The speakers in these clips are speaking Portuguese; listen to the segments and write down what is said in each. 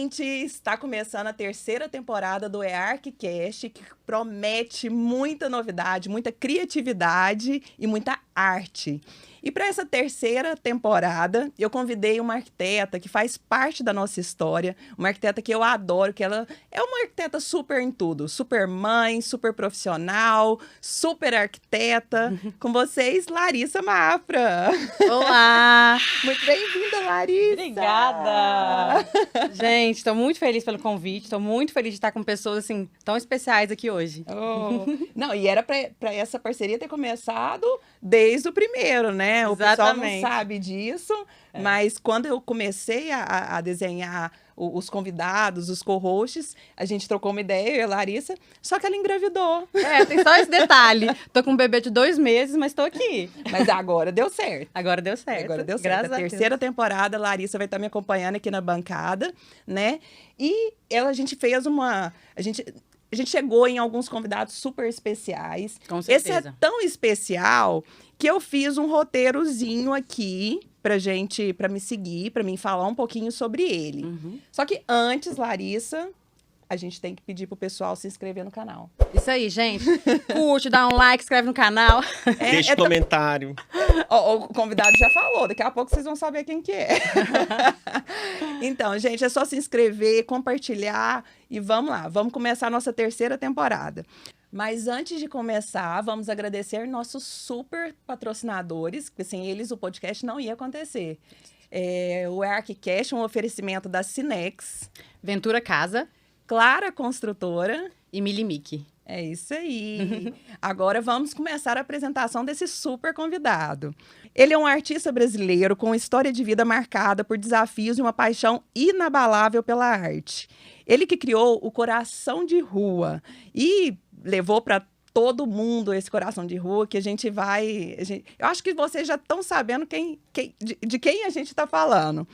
gente! Está começando a terceira temporada do EARCcast, que promete muita novidade, muita criatividade e muita arte. E para essa terceira temporada, eu convidei uma arquiteta que faz parte da nossa história, uma arquiteta que eu adoro, que ela é uma arquiteta super em tudo, super mãe, super profissional, super arquiteta. Com vocês, Larissa Mafra. Olá! Muito bem-vinda, Larissa! Obrigada! Gente, estou muito feliz pelo convite, estou muito feliz de estar com pessoas assim tão especiais aqui hoje. Oh. Não, e era para essa parceria ter começado desde o primeiro, né? O pessoal não sabe disso, mas quando eu comecei a desenhar os convidados, os co-hosts, a gente trocou uma ideia, eu e a Larissa, só que ela engravidou. Tem só esse detalhe. Tô com um bebê de 2 meses, mas tô aqui. Mas agora deu certo. Agora deu certo. Agora deu certo. Graças a terceira temporada, a Larissa vai estar me acompanhando aqui na bancada, né? E a gente fez uma... A gente chegou em alguns convidados super especiais. Com certeza. Esse é tão especial que eu fiz um roteirozinho aqui pra me seguir, pra mim falar um pouquinho sobre ele. Uhum. Só que antes, Larissa, a gente tem que pedir pro pessoal se inscrever no canal. Isso aí, gente. Curte, dá um like, inscreve no canal. Deixa comentário. O convidado já falou, daqui a pouco vocês vão saber quem que é. Então, gente, é só se inscrever, compartilhar e vamos lá. Vamos começar a nossa terceira temporada. Mas antes de começar, vamos agradecer nossos super patrocinadores, porque sem eles o podcast não ia acontecer. O EARCcast, um oferecimento da Cinex, Ventura Casa Clara Construtora e Milimic. É isso aí. Agora vamos começar a apresentação desse super convidado. Ele é um artista brasileiro com história de vida marcada por desafios e uma paixão inabalável pela arte. Ele que criou o Coração de Rua e levou para todo mundo esse Coração de Rua, que a gente vai... eu acho que vocês já estão sabendo de quem a gente está falando.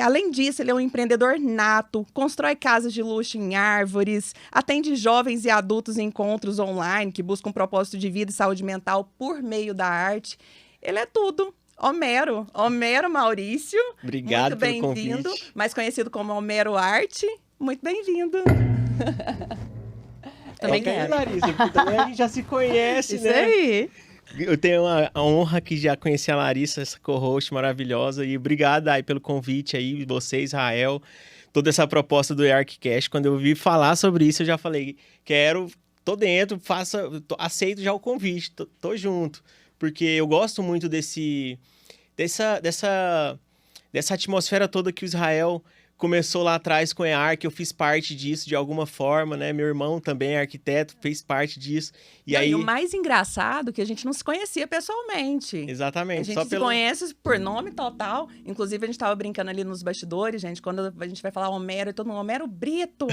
Além disso, ele é um empreendedor nato, constrói casas de luxo em árvores, atende jovens e adultos em encontros online que buscam um propósito de vida e saúde mental por meio da arte. Ele é tudo. Homero Maurício. Obrigado pelo convite. Muito bem-vindo, mais conhecido como Homero Arte. Muito bem-vindo. Também quero. Larissa, porque também a gente já se conhece, Isso né? Isso aí. Eu tenho a honra que já conheci a Larissa, essa co-host maravilhosa. E obrigado aí pelo convite aí, você, Israel. Toda essa proposta do EARCcast. Quando eu ouvi falar sobre isso, eu já falei, tô dentro, aceito já o convite, tô junto. Porque eu gosto muito dessa atmosfera toda que o Israel começou lá atrás com o EARC, eu fiz parte disso de alguma forma, né? Meu irmão também é arquiteto, fez parte disso. E o mais engraçado é que a gente não se conhecia pessoalmente. Exatamente. A gente se conhece por nome total. Inclusive, a gente estava brincando ali nos bastidores, gente, quando a gente vai falar Homero, e todo mundo, Homero Brito!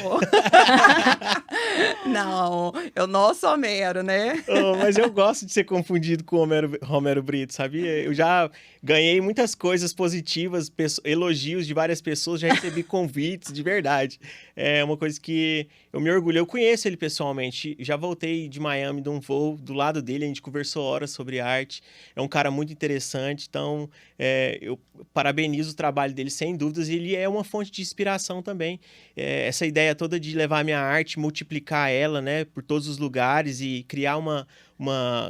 Não, é o nosso Homero, né? Mas eu gosto de ser confundido com o Homero Brito, sabia? Eu já ganhei muitas coisas positivas, elogios de várias pessoas, já recebi convites, de verdade. É uma coisa que eu me orgulho. Eu conheço ele pessoalmente. Já voltei de Miami de um voo do lado dele, a gente conversou horas sobre arte. É um cara muito interessante, então eu parabenizo o trabalho dele, sem dúvidas. E ele é uma fonte de inspiração também. Essa ideia toda de levar a minha arte, multiplicar ela, né, por todos os lugares e criar uma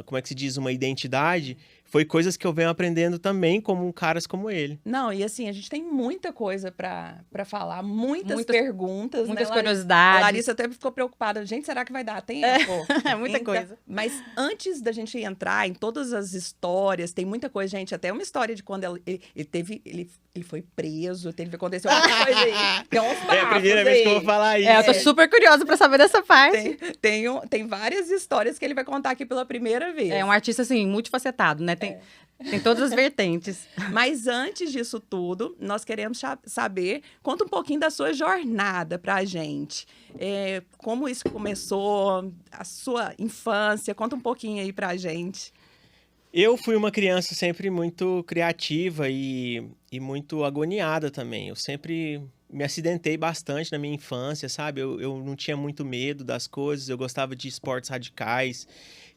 como é que se diz, uma identidade... Foi coisas que eu venho aprendendo também com caras como ele. Não, e assim, a gente tem muita coisa pra falar, muitas perguntas, muitas né, curiosidades. A Larissa até ficou preocupada. Gente, será que vai dar tempo? É muita coisa. Mas antes da gente entrar em todas as histórias, tem muita coisa, gente, até uma história de quando ele foi preso, aconteceu alguma coisa aí. Tem uns É a primeira vez que eu vou falar isso. Eu tô super curiosa pra saber dessa parte. Tem várias histórias que ele vai contar aqui pela primeira vez. É um artista, assim, multifacetado, né? Tem todas as vertentes. Mas antes disso tudo, nós queremos saber, conta um pouquinho da sua jornada pra gente. Como isso começou, a sua infância, conta um pouquinho aí pra gente. Eu fui uma criança sempre muito criativa e muito agoniada também. Eu sempre me acidentei bastante na minha infância, sabe? Eu não tinha muito medo das coisas, eu gostava de esportes radicais,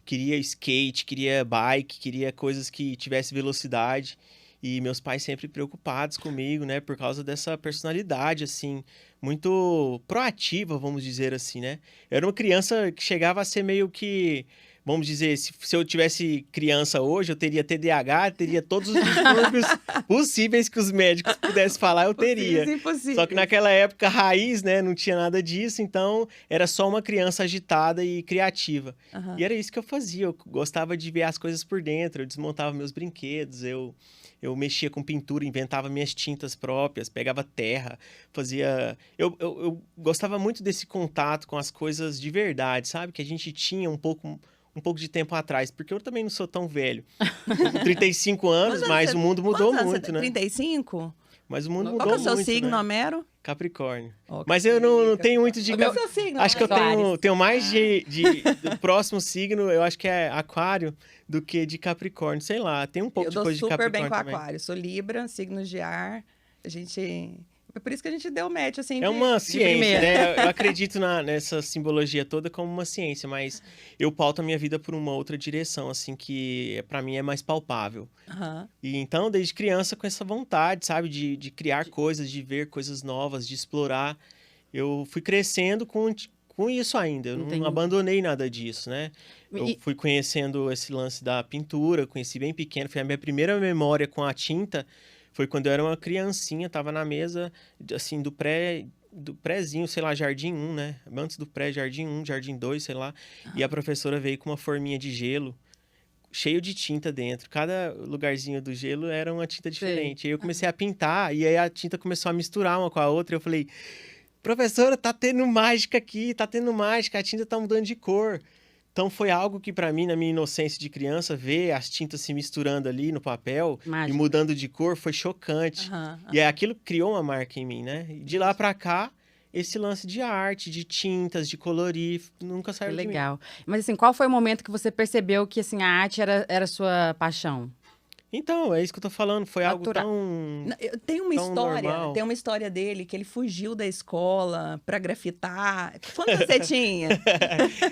queria skate, queria bike, queria coisas que tivesse velocidade. E meus pais sempre preocupados comigo, né? Por causa dessa personalidade, assim, muito proativa, vamos dizer assim, né? Eu era uma criança que chegava a ser meio que... Vamos dizer, se eu tivesse criança hoje, eu teria TDAH, teria todos os distúrbios possíveis que os médicos pudessem falar, eu teria. Só que naquela época, raiz, né, não tinha nada disso, então era só uma criança agitada e criativa. Aham. E era isso que eu fazia, eu gostava de ver as coisas por dentro, eu desmontava meus brinquedos, eu mexia com pintura, inventava minhas tintas próprias, pegava terra, fazia... Eu gostava muito desse contato com as coisas de verdade, sabe? Que a gente tinha um pouco de tempo atrás, porque eu também não sou tão velho. Tô com 35 anos, mas o mundo mudou muito, né? 35? Mas o mundo Qual que mudou é o seu muito, signo, né? Homero? Capricórnio. Ó, Mas eu não tenho muito de... Qual que é o seu signo? Acho que eu Aquário. tenho mais do próximo signo, eu acho que é Aquário, do que de Capricórnio. Sei lá, tem um pouco Eu de dou coisa de super Capricórnio bem com também. Aquário. Sou Libra, signos de ar. A gente... É por isso que a gente deu match, assim. É uma ciência, primeira. né? Eu acredito nessa simbologia toda como uma ciência, mas eu pauto a minha vida por uma outra direção, assim, que pra mim é mais palpável. Aham. E então, desde criança, com essa vontade, sabe? De criar coisas, de ver coisas novas, de explorar. Eu fui crescendo com isso ainda. Eu Entendi. não abandonei nada disso, né? Eu E- fui conhecendo esse lance da pintura, conheci bem pequeno. Foi a minha primeira memória com a tinta. Foi quando eu era uma criancinha, tava na mesa, assim, do prézinho, sei lá, Jardim 1, né? Antes do pré, Jardim 1, Jardim 2, sei lá. E a professora veio com uma forminha de gelo, cheio de tinta dentro. Cada lugarzinho do gelo era uma tinta diferente. Aí eu comecei a pintar, e aí a tinta começou a misturar uma com a outra. E eu falei, professora, tá tendo mágica aqui, tá tendo mágica, a tinta tá mudando de cor. Então foi algo que pra mim, na minha inocência de criança, ver as tintas se misturando ali no papel Mágica. e mudando de cor foi chocante. Aham. E aí aquilo criou uma marca em mim, né? E de lá pra cá, esse lance de arte, de tintas, de colorir, nunca Que saiu de mim. legal. Mas assim, qual foi o momento que você percebeu que assim, a arte era sua paixão? Então, é isso que eu tô falando, foi algo Natural. tão... Tem uma Tão história, normal. tem uma história dele que ele fugiu da escola pra grafitar. Quanto você tinha?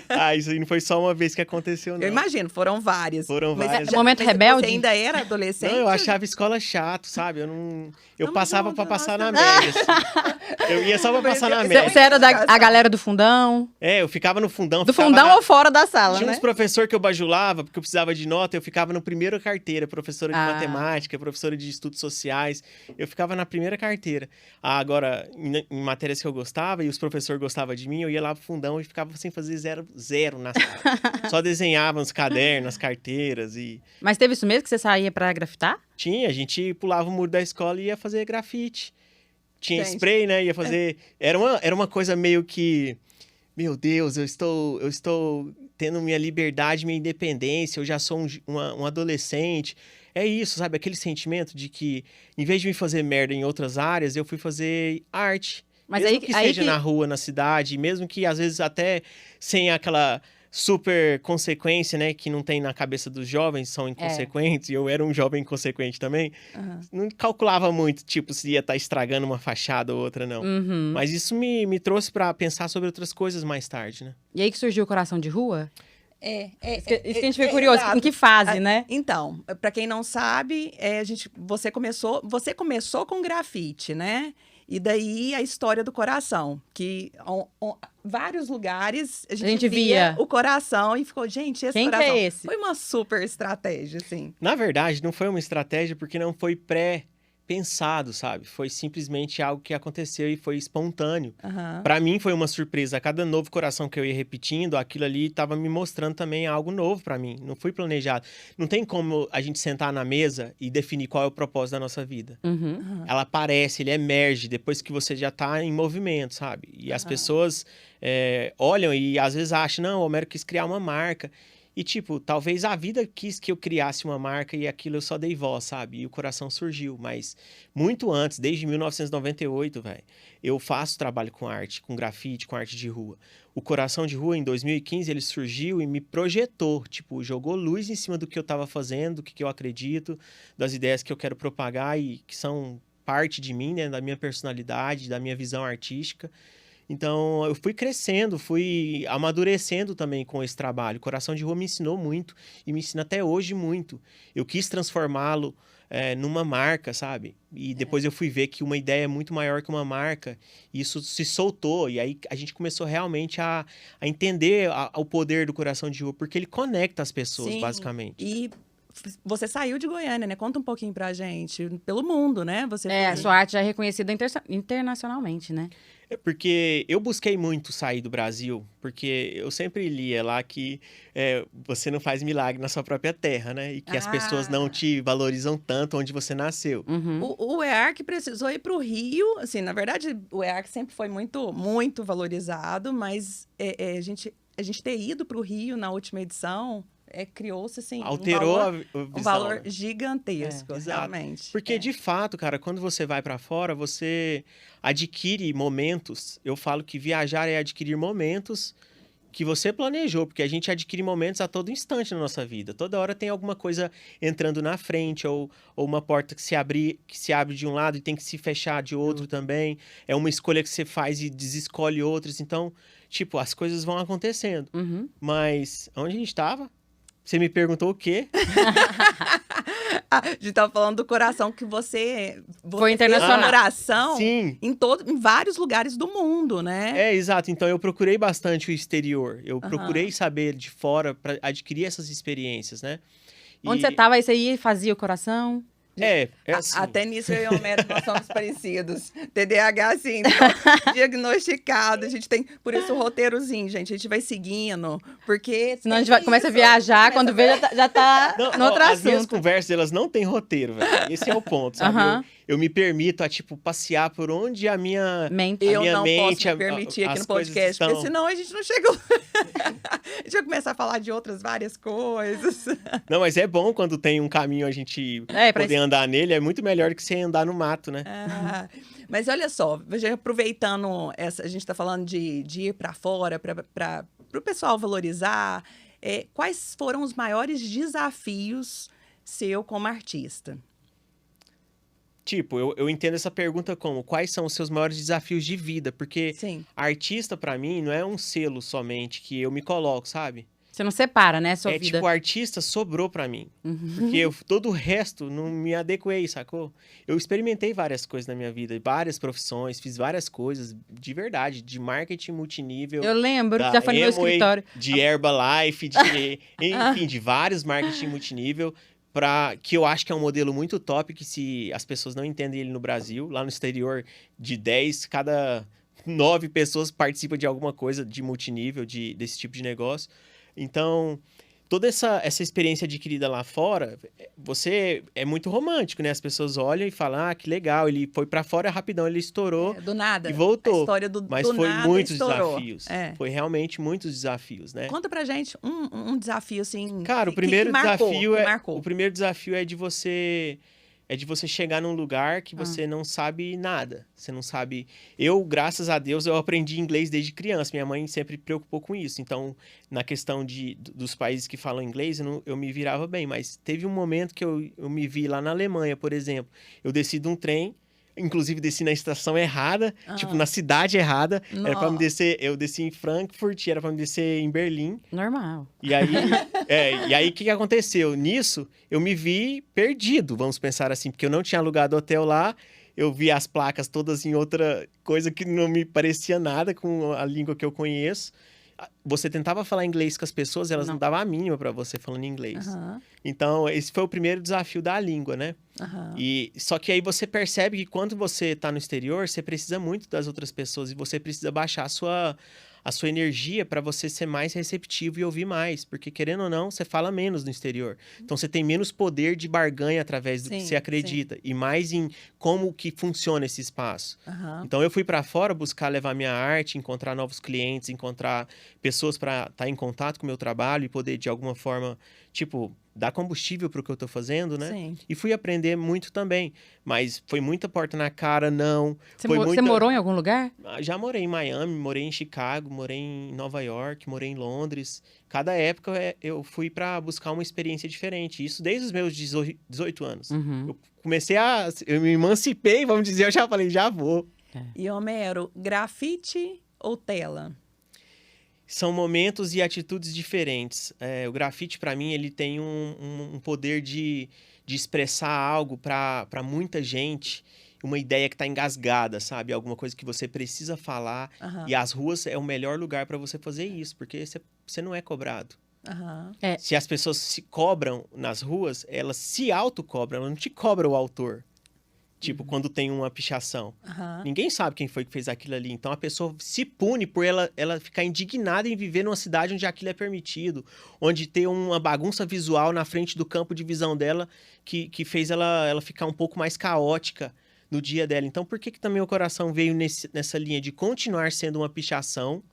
Ah, isso aí não foi só uma vez que aconteceu, não. Eu imagino, foram várias. Foram várias. Momento mas rebelde? Você ainda era adolescente? Não, eu achava escola chato, sabe? Eu não... Eu Tamo passava junto, pra passar na nós média, assim. Eu ia só pra Mas passar na eu- média. Você era a galera do fundão? É, eu ficava no fundão. Do ficava fundão na- ou fora da sala, Tinha né? uns professor que eu bajulava, porque eu precisava de nota, eu ficava na primeira carteira, professora de Ah. matemática, professora de estudos sociais, eu ficava na primeira carteira. Ah, agora, em matérias que eu gostava, e os professores gostavam de mim, eu ia lá pro fundão e ficava sem fazer zero na sala. Só desenhava nos cadernos, nas carteiras e... Mas teve isso mesmo que você saía pra grafitar? Tinha, a gente pulava o muro da escola e ia fazer grafite. Tinha Gente, spray, né? Ia fazer... Era uma coisa meio que... Meu Deus, eu estou tendo minha liberdade, minha independência, eu já sou um adolescente. É isso, sabe? Aquele sentimento de que, em vez de me fazer merda em outras áreas, eu fui fazer arte. Mas Mesmo aí, que aí seja na rua, na cidade, mesmo que às vezes até sem aquela super consequência, né, que não tem na cabeça dos jovens, são inconsequentes, e eu era um jovem inconsequente também, Aham. não calculava muito, tipo, se ia estar estragando uma fachada ou outra, não. Uhum. Mas isso me trouxe pra pensar sobre outras coisas mais tarde, né? E aí que surgiu o Coração de Rua? Isso Isso que a gente foi curioso, em que fase, né? Então, para quem não sabe, você começou com grafite, né? E daí a história do coração, que vários lugares a gente via o coração e ficou, gente, esse Quem que coração é esse? foi uma super estratégia, assim. Na verdade, não foi uma estratégia porque não foi pré-pensado, sabe? Foi simplesmente algo que aconteceu e foi espontâneo. Aham. Pra mim foi uma surpresa. A cada novo coração que eu ia repetindo, aquilo ali estava me mostrando também algo novo pra mim. Não foi planejado. Não tem como a gente sentar na mesa e definir qual é o propósito da nossa vida. Uhum. Ela aparece, ele emerge depois que você já tá em movimento, sabe? E as pessoas olham e às vezes acham, não, o Homero quis criar uma marca. E, tipo, talvez a vida quis que eu criasse uma marca e aquilo eu só dei voz, sabe? E o coração surgiu. Mas muito antes, desde 1998, velho, eu faço trabalho com arte, com grafite, com arte de rua. O Coração de Rua, em 2015, ele surgiu e me projetou. Tipo, jogou luz em cima do que eu tava fazendo, do que eu acredito, das ideias que eu quero propagar e que são parte de mim, né? Da minha personalidade, da minha visão artística. Então, eu fui crescendo, fui amadurecendo também com esse trabalho. O Coração de Rua me ensinou muito e me ensina até hoje muito. Eu quis transformá-lo numa marca, sabe? E depois eu fui ver que uma ideia é muito maior que uma marca. E isso se soltou. E aí a gente começou realmente a entender o poder do Coração de Rua, porque ele conecta as pessoas, Sim, basicamente. E você saiu de Goiânia, né? Conta um pouquinho pra gente. Pelo mundo, né? Você A foi... sua arte já é reconhecida internacionalmente, né? É porque eu busquei muito sair do Brasil, porque eu sempre lia lá que você não faz milagre na sua própria terra, né? E que as pessoas não te valorizam tanto onde você nasceu. Uhum. O EARC precisou ir para o Rio. Assim, na verdade, o EARC sempre foi muito, muito valorizado, mas a gente ter ido para o Rio na última edição criou-se, assim, Alterou a visão, um valor né? gigantesco, Exato. realmente. Porque, de fato, cara, quando você vai pra fora, você adquire momentos. Eu falo que viajar é adquirir momentos que você planejou, porque a gente adquire momentos a todo instante na nossa vida. Toda hora tem alguma coisa entrando na frente, ou uma porta que se abre de um lado e tem que se fechar de outro também. É uma escolha que você faz e desescolhe outras. Então, tipo, as coisas vão acontecendo. Uhum. Mas, onde a gente estava? Você me perguntou o quê? A gente tava falando do coração que você Foi internacional. fez coração Sim. em vários lugares do mundo, né? Exato. Então, eu procurei bastante o exterior. Eu procurei saber de fora para adquirir essas experiências, né? Onde você tava, aí você ia e fazia o coração? Assim. Até nisso eu e o Homero, nós somos parecidos. TDAH, assim, diagnosticado. A gente tem, por isso, o roteirozinho, gente. A gente vai seguindo, porque... Senão a gente começa a viajar, quando vê, já tá no outro As minhas assunto. conversas, elas não têm roteiro, velho. Esse é o ponto, sabe? Eu me permito passear por onde a minha Mente. Eu minha não mente, posso me permitir aqui as no coisas podcast, porque estão- senão a gente não chega... A gente vai começar a falar de outras várias coisas. Não, mas é bom quando tem um caminho a gente pra poder andar nele. É muito melhor do que você andar no mato, né? Mas olha só, já aproveitando, a gente está falando de ir para fora, para o pessoal valorizar, quais foram os maiores desafios seu como artista? Tipo, eu entendo essa pergunta como: quais são os seus maiores desafios de vida? Porque Sim. artista, pra mim, não é um selo somente que eu me coloco, sabe? Você não separa, né, sua vida. Tipo, artista sobrou pra mim. Porque todo o resto não me adequei, sacou? Eu experimentei várias coisas na minha vida, várias profissões, fiz várias coisas de verdade, de marketing multinível. Eu lembro, da já foi no meu Amway, escritório. de Herbalife, enfim, de vários marketing multinível. Que eu acho que é um modelo muito top, que se as pessoas não entendem ele no Brasil, lá no exterior, de 10, cada 9 pessoas participam de alguma coisa de multinível, desse tipo de negócio. Então, toda essa experiência adquirida lá fora, você é muito romântico, né? As pessoas olham e falam, que legal, ele foi pra fora rapidão, ele estourou Do nada. e voltou. A história Mas do foi nada muitos estourou. desafios. Foi realmente muitos desafios, né? Conta pra gente um desafio, assim, Cara, que marcou. o primeiro desafio é de você chegar num lugar que você não sabe nada. Você não sabe... Eu, graças a Deus, eu aprendi inglês desde criança. Minha mãe sempre preocupou com isso. Então, na questão dos países que falam inglês, eu me virava bem. Mas teve um momento que eu me vi lá na Alemanha, por exemplo. Eu desci de um trem, inclusive desci na estação errada, tipo, na cidade errada. Era pra me descer... Eu desci em Frankfurt, era pra me descer em Berlim. Normal. E aí, o que aconteceu? Nisso, eu me vi perdido, vamos pensar assim, porque eu não tinha alugado hotel lá, eu vi as placas todas em outra coisa que não me parecia nada com a língua que eu conheço. Você tentava falar inglês com as pessoas, elas não davam a mínima para você falando inglês. Então, esse foi o primeiro desafio da língua, né? Só que aí você percebe que quando você está no exterior, você precisa muito das outras pessoas e você precisa baixar a sua energia para você ser mais receptivo e ouvir mais. Porque, querendo ou não, você fala menos no exterior. Então, você tem menos poder de barganha através do que você acredita. E mais em como que funciona esse espaço. Então, eu fui para fora buscar levar minha arte, encontrar novos clientes, encontrar pessoas para estar em contato com o meu trabalho e poder, de alguma forma, tipo, dar combustível para o que eu tô fazendo, né? Sim. E fui aprender muito também. Mas foi muita porta na cara, não. Você morou em algum lugar? Já morei em Miami, morei em Chicago, morei em Nova York, morei em Londres. Cada época eu fui para buscar uma experiência diferente. Isso desde os meus 18 anos. Eu me emancipei, vamos dizer, eu já falei, já vou. E, Homero, grafite ou tela? São momentos e atitudes diferentes. O grafite, para mim, ele tem um poder de expressar algo para muita gente, uma ideia que está engasgada, sabe? Alguma coisa que você precisa falar. Aham. E as ruas é o melhor lugar para você fazer isso, porque você não é cobrado. Aham. Se as pessoas se cobram nas ruas, elas se autocobram, elas não te cobram o autor. Tipo, quando tem uma pichação. Aham. Ninguém sabe quem foi que fez aquilo ali. Então, a pessoa se pune por ela ficar indignada em viver numa cidade onde aquilo é permitido. Onde tem uma bagunça visual na frente do campo de visão dela que fez ela ficar um pouco mais caótica no dia dela. Então, por que também o coração veio nessa linha de continuar sendo uma pichação,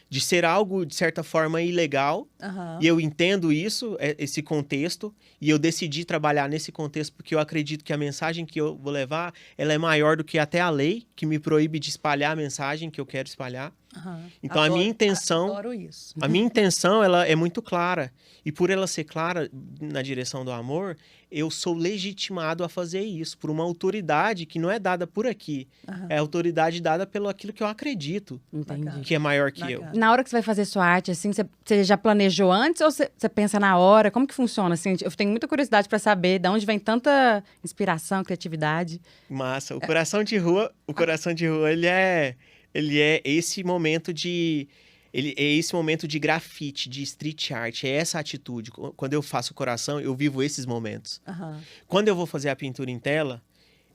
de ser algo, de certa forma, ilegal? Aham. E eu entendo isso, esse contexto, e eu decidi trabalhar nesse contexto porque eu acredito que a mensagem que eu vou levar, ela é maior do que até a lei, que me proíbe de espalhar a mensagem que eu quero espalhar. Aham. Então, a minha intenção... Adoro isso. A minha intenção, ela é muito clara. E por ela ser clara na direção do amor, eu sou legitimado a fazer isso por uma autoridade que não é dada por aqui. Aham. É a autoridade dada pelo aquilo que eu acredito, Entendi. que é maior que eu. Bacana. Na hora que você vai fazer sua arte, assim, você já planejou antes ou você pensa na hora? Como que funciona? Assim, eu tenho muita curiosidade para saber de onde vem tanta inspiração, criatividade. Massa. O coração de rua, ele é esse momento de... Ele é esse momento de grafite, de street art, é essa atitude. Quando eu faço o coração, eu vivo esses momentos. Aham. Quando eu vou fazer a pintura em tela,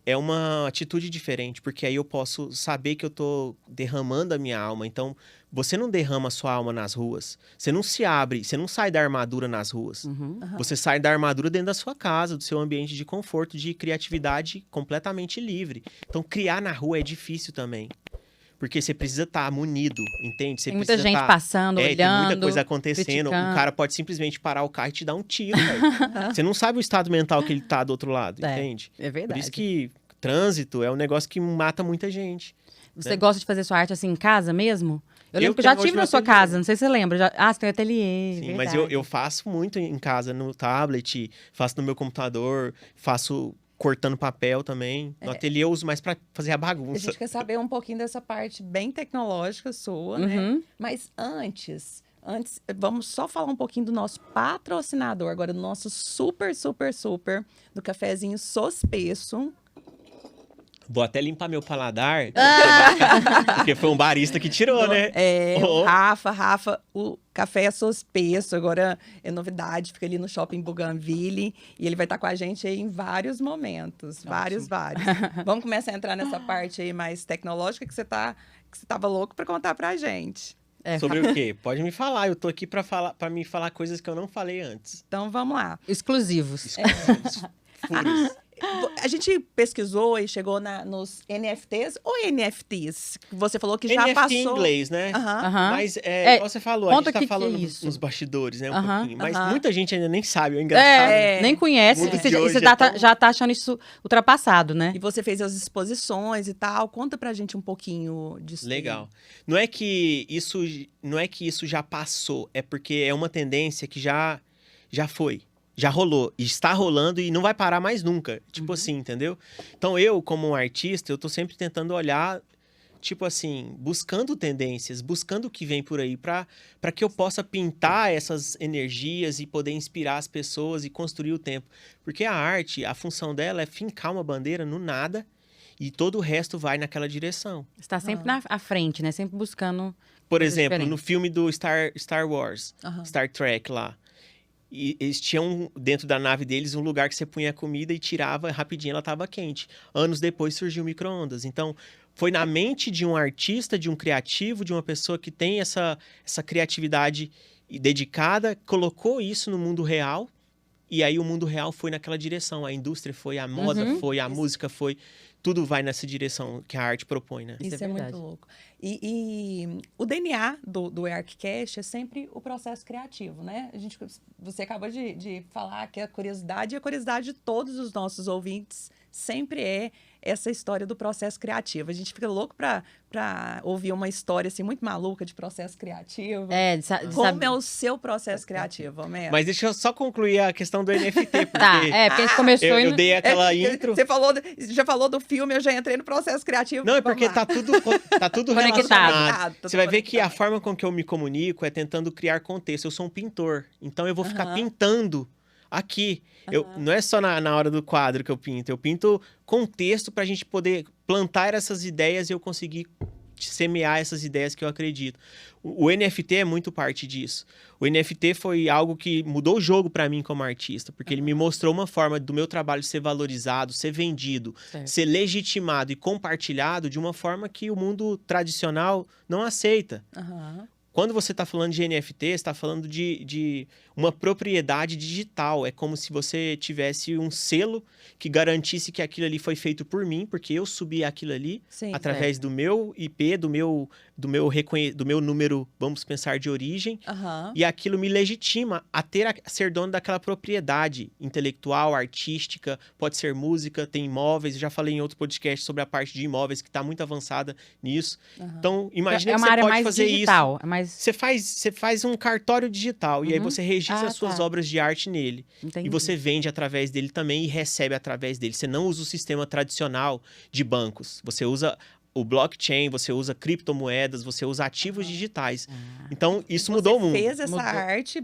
é uma atitude diferente, porque aí eu posso saber que eu tô derramando a minha alma. Então, você não derrama a sua alma nas ruas. Você não se abre, você não sai da armadura nas ruas. Aham. Você sai da armadura dentro da sua casa, do seu ambiente de conforto, de criatividade completamente livre. Então, criar na rua é difícil também. Porque você precisa estar munido, entende? Você Tem muita precisa gente passando, olhando, tem muita coisa acontecendo. criticando. O cara pode simplesmente parar o carro e te dar um tiro, velho. Você não sabe o estado mental que ele tá do outro lado, É, entende? É verdade. Por isso que trânsito é um negócio que mata muita gente. Você gosta de fazer sua arte assim em casa mesmo? Eu Eu lembro que eu já tenho hoje tive meu na sua ateliê. casa, não sei se você lembra. Você tem um ateliê, Sim, verdade. mas eu faço muito em casa, no tablet, faço no meu computador, faço cortando papel também. No ateliê eu uso mais pra fazer a A bagunça. gente quer saber um pouquinho dessa parte bem tecnológica sua, né? Uhum. Mas antes, vamos só falar um pouquinho do nosso patrocinador, agora do nosso super, do cafezinho Sospeço. Vou até limpar meu paladar, porque foi um barista que tirou, né? O Oh. Rafa, o café é Sospeço, agora é novidade, fica ali no Shopping Bougainville e ele vai estar com a gente aí em vários momentos, vários. Vamos começar a entrar nessa parte aí mais tecnológica que você tava louco para contar pra gente. Sobre o quê? Pode me falar, eu tô aqui pra me falar coisas que eu não falei antes. Então vamos lá. Exclusivos. Furos. A gente pesquisou e chegou nos NFTs ou NFTs? Você falou que já NFT passou. em inglês, né? Aham. Aham. Mas, igual você falou, a conta gente tá que é falando isso. nos bastidores, né? Um Aham, pouquinho. Mas aham. muita gente ainda nem sabe, é engraçado. É. Nem conhece. O mundo E você, de e hoje você é tão- já tá achando isso ultrapassado, né? E você fez as exposições e tal. Conta pra gente um pouquinho disso. aí. Legal. Não é que isso já passou, é porque é uma tendência que já foi. Já rolou, e está rolando e não vai parar mais nunca. Tipo assim, entendeu? Então eu, como um artista, eu tô sempre tentando olhar, tipo assim, buscando tendências, buscando o que vem por aí, para que eu possa pintar essas energias e poder inspirar as pessoas e construir o tempo. Porque a arte, a função dela é fincar uma bandeira no nada e todo o resto vai naquela direção. Você tá sempre à frente, né? Sempre buscando. Por Coisas exemplo, no diferentes. filme do Star Wars, Aham. Star Trek lá. E eles tinham dentro da nave deles um lugar que você punha a comida e tirava rapidinho, ela estava quente. Anos depois surgiu o micro-ondas. Então, foi na mente de um artista, de um criativo, de uma pessoa que tem essa criatividade dedicada, colocou isso no mundo real. E aí o mundo real foi naquela direção. A indústria foi, a moda foi, a música foi. Tudo vai nessa direção que a arte propõe, né? Isso Isso é é muito verdade. louco. E o DNA do ArcCast é sempre o processo criativo, né? Você acabou de falar que a curiosidade de todos os nossos ouvintes sempre é essa história do processo criativo. A gente fica louco pra ouvir uma história assim muito maluca de processo criativo. Como é o seu processo criativo, Homero? Mas deixa eu só concluir a questão do NFT, porque porque a gente começou eu dei aquela intro. Você já falou do filme, eu já entrei no processo criativo. Não, é porque tá tudo Conectado. relacionado. Você vai ver que a forma com que eu me comunico é tentando criar contexto. Eu sou um pintor, então eu vou ficar pintando aqui. Não é só na hora do quadro que eu pinto contexto para a gente poder plantar essas ideias e eu conseguir semear essas ideias que eu acredito. O NFT é muito parte disso. O NFT foi algo que mudou o jogo para mim como artista, porque ele me mostrou uma forma do meu trabalho ser valorizado, ser vendido, ser legitimado e compartilhado de uma forma que o mundo tradicional não aceita. Quando você está falando de NFT, você está falando de uma propriedade digital. É como se você tivesse um selo que garantisse que aquilo ali foi feito por mim, porque eu subi aquilo ali através do meu IP, do meu número, vamos pensar, de origem. E aquilo me legitima a ser dono daquela propriedade intelectual, artística, pode ser música, tem imóveis. Eu já falei em outro podcast sobre a parte de imóveis, que está muito avançada nisso. Então, imagina que você pode fazer digital, isso. Você faz um cartório digital e aí você registra as suas obras de arte nele. Entendi. E você vende através dele também e recebe através dele. Você não usa o sistema tradicional de bancos. Você usa o blockchain, você usa criptomoedas, você usa ativos digitais. Então, isso mudou o mundo. Você fez essa arte,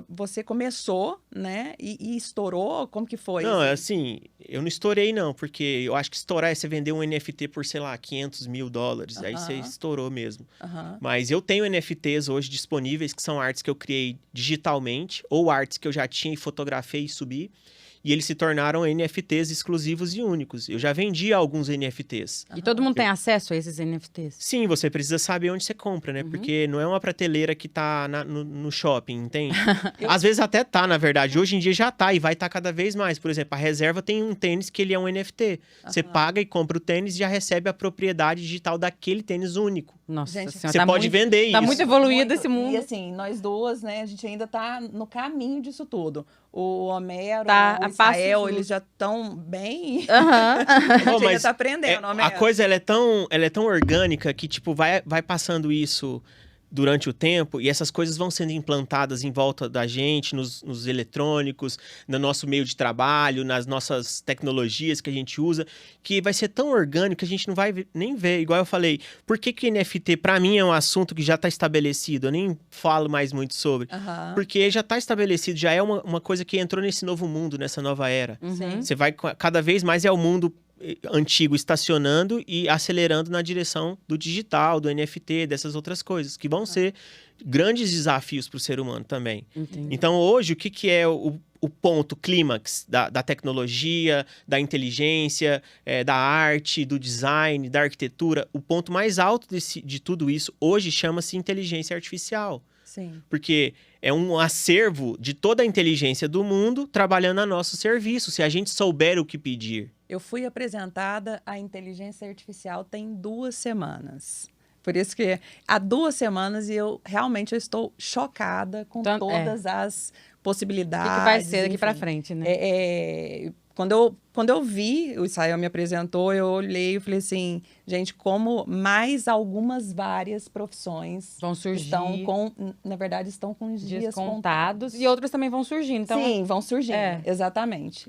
você começou, né? E estourou? Como que foi? Não, é assim, eu não estourei não, porque eu acho que estourar é você vender um NFT por, sei lá, $500 mil. Aí você estourou mesmo. Mas eu tenho NFTs hoje disponíveis, que são artes que eu criei digitalmente, ou artes que eu já tinha e fotografei e subi. E eles se tornaram NFTs exclusivos e únicos. Eu já vendi alguns NFTs. E todo mundo tem acesso a esses NFTs? Sim, você precisa saber onde você compra, né? Porque não é uma prateleira que tá no shopping, entende? Às vezes até tá, na verdade. Hoje em dia já tá e vai estar cada vez mais. Por exemplo, a Reserva tem um tênis que ele é um NFT. Você paga e compra o tênis e já recebe a propriedade digital daquele tênis único. Nossa Gente, Senhora, você pode vender isso. Tá muito evoluído esse mundo. E assim, nós duas, né, a gente ainda tá no caminho disso tudo. O Homero, o Israel, eles já estão bem... A gente ainda tá aprendendo, Homero. A coisa, ela é tão orgânica que, tipo, vai passando isso durante o tempo, e essas coisas vão sendo implantadas em volta da gente, nos eletrônicos, no nosso meio de trabalho, nas nossas tecnologias que a gente usa, que vai ser tão orgânico que a gente não vai nem ver. Igual eu falei, por que NFT, pra mim, é um assunto que já está estabelecido? Eu nem falo mais muito sobre. Porque já está estabelecido, já é uma coisa que entrou nesse novo mundo, nessa nova era. Você vai, cada vez mais é o mundo antigo estacionando e acelerando na direção do digital, do NFT, dessas outras coisas, que vão ser grandes desafios para o ser humano também. Então, hoje, o que é o ponto clímax da tecnologia, da inteligência, da arte, do design, da arquitetura? O ponto mais alto de tudo isso, hoje, chama-se inteligência artificial. Porque é um acervo de toda a inteligência do mundo trabalhando a nosso serviço, se a gente souber o que pedir. Eu fui apresentada à inteligência artificial tem 2 semanas. Por isso que há 2 semanas e eu realmente estou chocada com todas as possibilidades. O que vai ser daqui para frente, né? Quando eu vi, o Israel me apresentou, eu olhei e falei assim, gente, como mais algumas várias profissões vão surgir. Na verdade, estão com os dias contados. E outras também vão surgindo. Então... Sim, vão surgindo. Exatamente.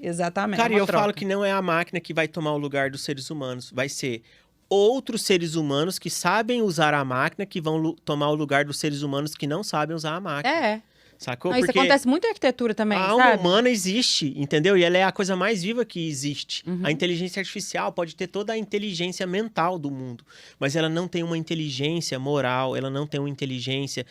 Cara, eu falo que não é a máquina que vai tomar o lugar dos seres humanos. Vai ser outros seres humanos que sabem usar a máquina que vão tomar o lugar dos seres humanos que não sabem usar a máquina. Sacou? Isso acontece muito em arquitetura também, a alma humana existe, entendeu? E ela é a coisa mais viva que existe. A inteligência artificial pode ter toda a inteligência mental do mundo, mas ela não tem uma inteligência moral, ela não tem uma inteligência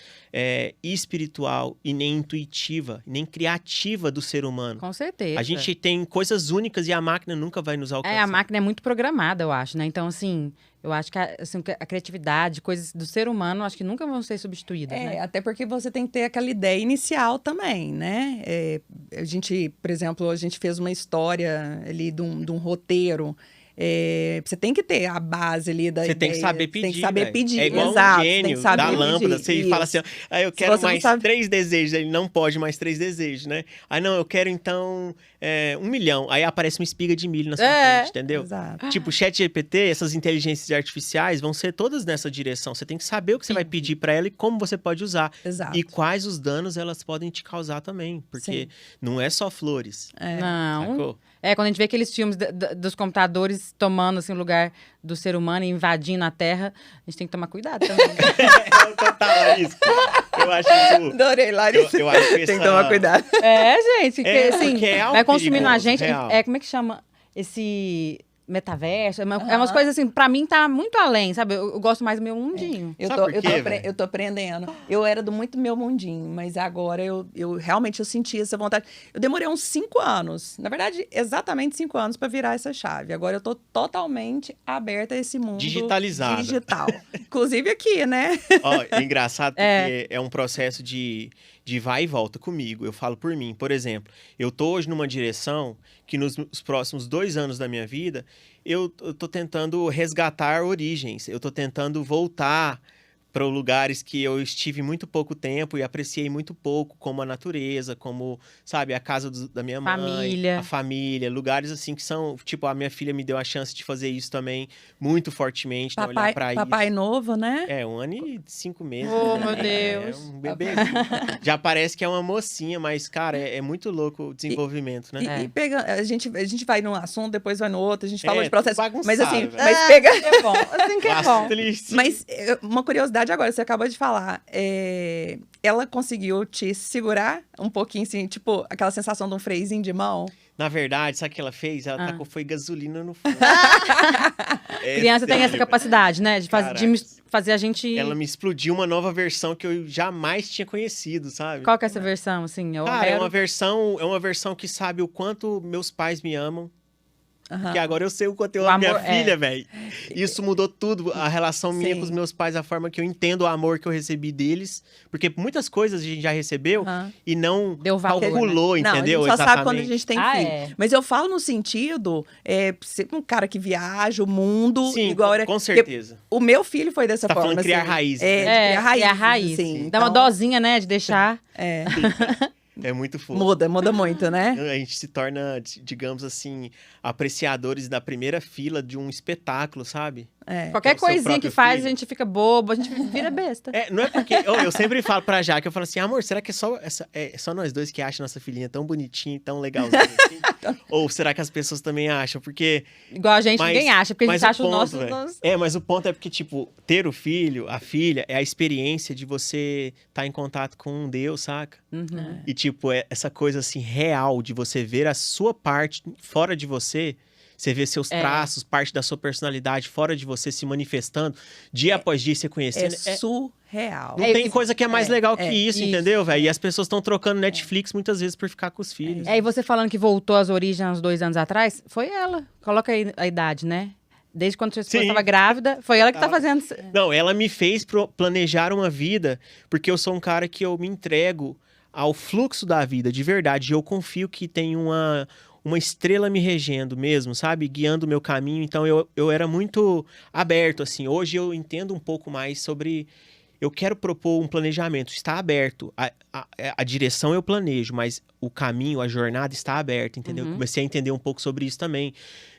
espiritual e nem intuitiva, nem criativa do ser humano. Com certeza. A gente tem coisas únicas e a máquina nunca vai nos alcançar. A máquina é muito programada, eu acho, né? Então, assim... Eu acho que a criatividade, coisas do ser humano, acho que nunca vão ser substituídas, né? Até porque você tem que ter aquela ideia inicial também, né? A gente, por exemplo, a gente fez uma história ali de um roteiro Você tem que ter a base ali da Você tem que ideia. saber pedir, Tem que saber velho. pedir, É igual exato. um Tem gênio que saber da lâmpada. pedir, Você fala assim, eu quero você não mais sabe- 3 desejos. Ele não pode mais 3 desejos, né? Não, eu quero então 1 milhão. Aí aparece uma espiga de milho na sua frente, entendeu? Exato. Tipo, o ChatGPT, essas inteligências artificiais vão ser todas nessa direção. Você tem que saber o que você vai pedir pra ela e como você pode usar. Exato. E quais os danos elas podem te causar também. Porque não é só flores. Não. Sacou? Quando a gente vê aqueles filmes dos computadores tomando assim, o lugar do ser humano e invadindo a Terra, a gente tem que tomar cuidado também. Total, isso. Eu acho isso... Adorei, Larissa. Eu acho Tem que tomar cuidado. Gente, porque, assim, porque é algo vai consumindo a perigoso, gente. real. Como é que chama esse metaverso? É umas coisas assim, pra mim tá muito além, sabe? Eu gosto mais do meu mundinho. Sabe por quê, velho? Eu tô aprendendo. Eu era do muito meu mundinho, mas agora eu realmente senti essa vontade. Eu demorei uns 5 anos, na verdade, exatamente 5 anos pra virar essa chave. Agora eu tô totalmente aberta a esse mundo Digitalizada. digital. Inclusive aqui, né? Ó, é engraçado porque é um processo de vai e volta comigo. Eu falo por mim. Por exemplo, eu tô hoje numa direção que nos próximos 2 anos da minha vida, eu tô tentando resgatar origens. Eu tô tentando voltar para lugares que eu estive muito pouco tempo e apreciei muito pouco, como a natureza, como, sabe, a casa da minha mãe, Família. a família, lugares assim que são, tipo, a minha filha me deu a chance de fazer isso também muito fortemente, né, olhar para Papai isso. novo, né? 1 ano e 5 meses. Oh, né? meu Deus. É um bebezinho. Já parece que é uma mocinha, mas, cara, é muito louco o desenvolvimento, né? E pega, a gente vai num assunto, depois vai no outro, a gente fala de tudo processo. bagunçado, Mas assim, velho. mas pega. É bom, assim que é bom. Triste. Mas uma curiosidade agora, você acabou de falar. Ela conseguiu te segurar um pouquinho, assim, tipo, aquela sensação de um freiozinho de mão? Na verdade, sabe o que ela fez? Ela tacou foi gasolina no fogo. Criança tem essa sério, capacidade, né? De Caraca. fazer a gente... Ela me explodiu uma nova versão que eu jamais tinha conhecido, sabe? Qual que é essa versão, assim? É o Cara, é Homero? uma versão que sabe o quanto meus pais me amam. Aham. Que agora eu sei o quanto eu O amo minha amor, filha, velho. Isso mudou tudo. A relação minha Sim. com os meus pais, a forma que eu entendo o amor que eu recebi deles. Porque muitas coisas a gente já recebeu Aham. e não Deu valor, calculou, Não, entendeu? a gente só sabe quando a Exatamente. gente tem Ah, filho. é. Mas eu falo no sentido, ser um cara que viaja o mundo. Sim, igual era. com certeza. O meu filho foi dessa Tá forma. falando criar assim. raízes, É, né? de criar raízes. é a raiz. Assim. Dá uma Então, dosinha, né? De deixar... É muito fofo. muda muito, né? A gente se torna, digamos assim, apreciadores da primeira fila de um espetáculo, sabe? Qualquer o seu coisinha que próprio faz, filho. a gente fica bobo, a gente vira besta. Não é porque... eu sempre falo pra Jaque, eu falo assim, amor, será que é só nós dois que acham nossa filhinha tão bonitinha e tão legalzinha assim? Ou será que as pessoas também acham? Porque... Igual a gente, Mas- ninguém acha, porque a mas gente acha o ponto, nosso... velho, mas o ponto é porque, tipo, ter o filho, a filha, é a experiência de você estar em contato com um Deus, saca? Uhum. E, tipo, essa coisa, assim, real de você ver a sua parte fora de você. Você vê seus traços, parte da sua personalidade fora de você se manifestando, dia após dia, você conhecendo. Surreal. Não tem coisa que é mais legal que isso, isso. entendeu, velho? E as pessoas estão trocando Netflix muitas vezes por ficar com os filhos. E você falando que voltou às origens há uns 2 anos atrás, foi ela. Coloca aí a idade, né? Desde quando sua esposa Sim. estava grávida, foi ela que tá fazendo... Não, ela me fez planejar uma vida, porque eu sou um cara que eu me entrego ao fluxo da vida, de verdade. Eu confio que tem uma estrela me regendo mesmo, sabe? Guiando o meu caminho. Então, eu era muito aberto, assim. Hoje eu entendo um pouco mais sobre... Eu quero propor um planejamento. Está aberto. A direção eu planejo, mas o caminho, a jornada está aberta, entendeu? Comecei a entender um pouco sobre isso também.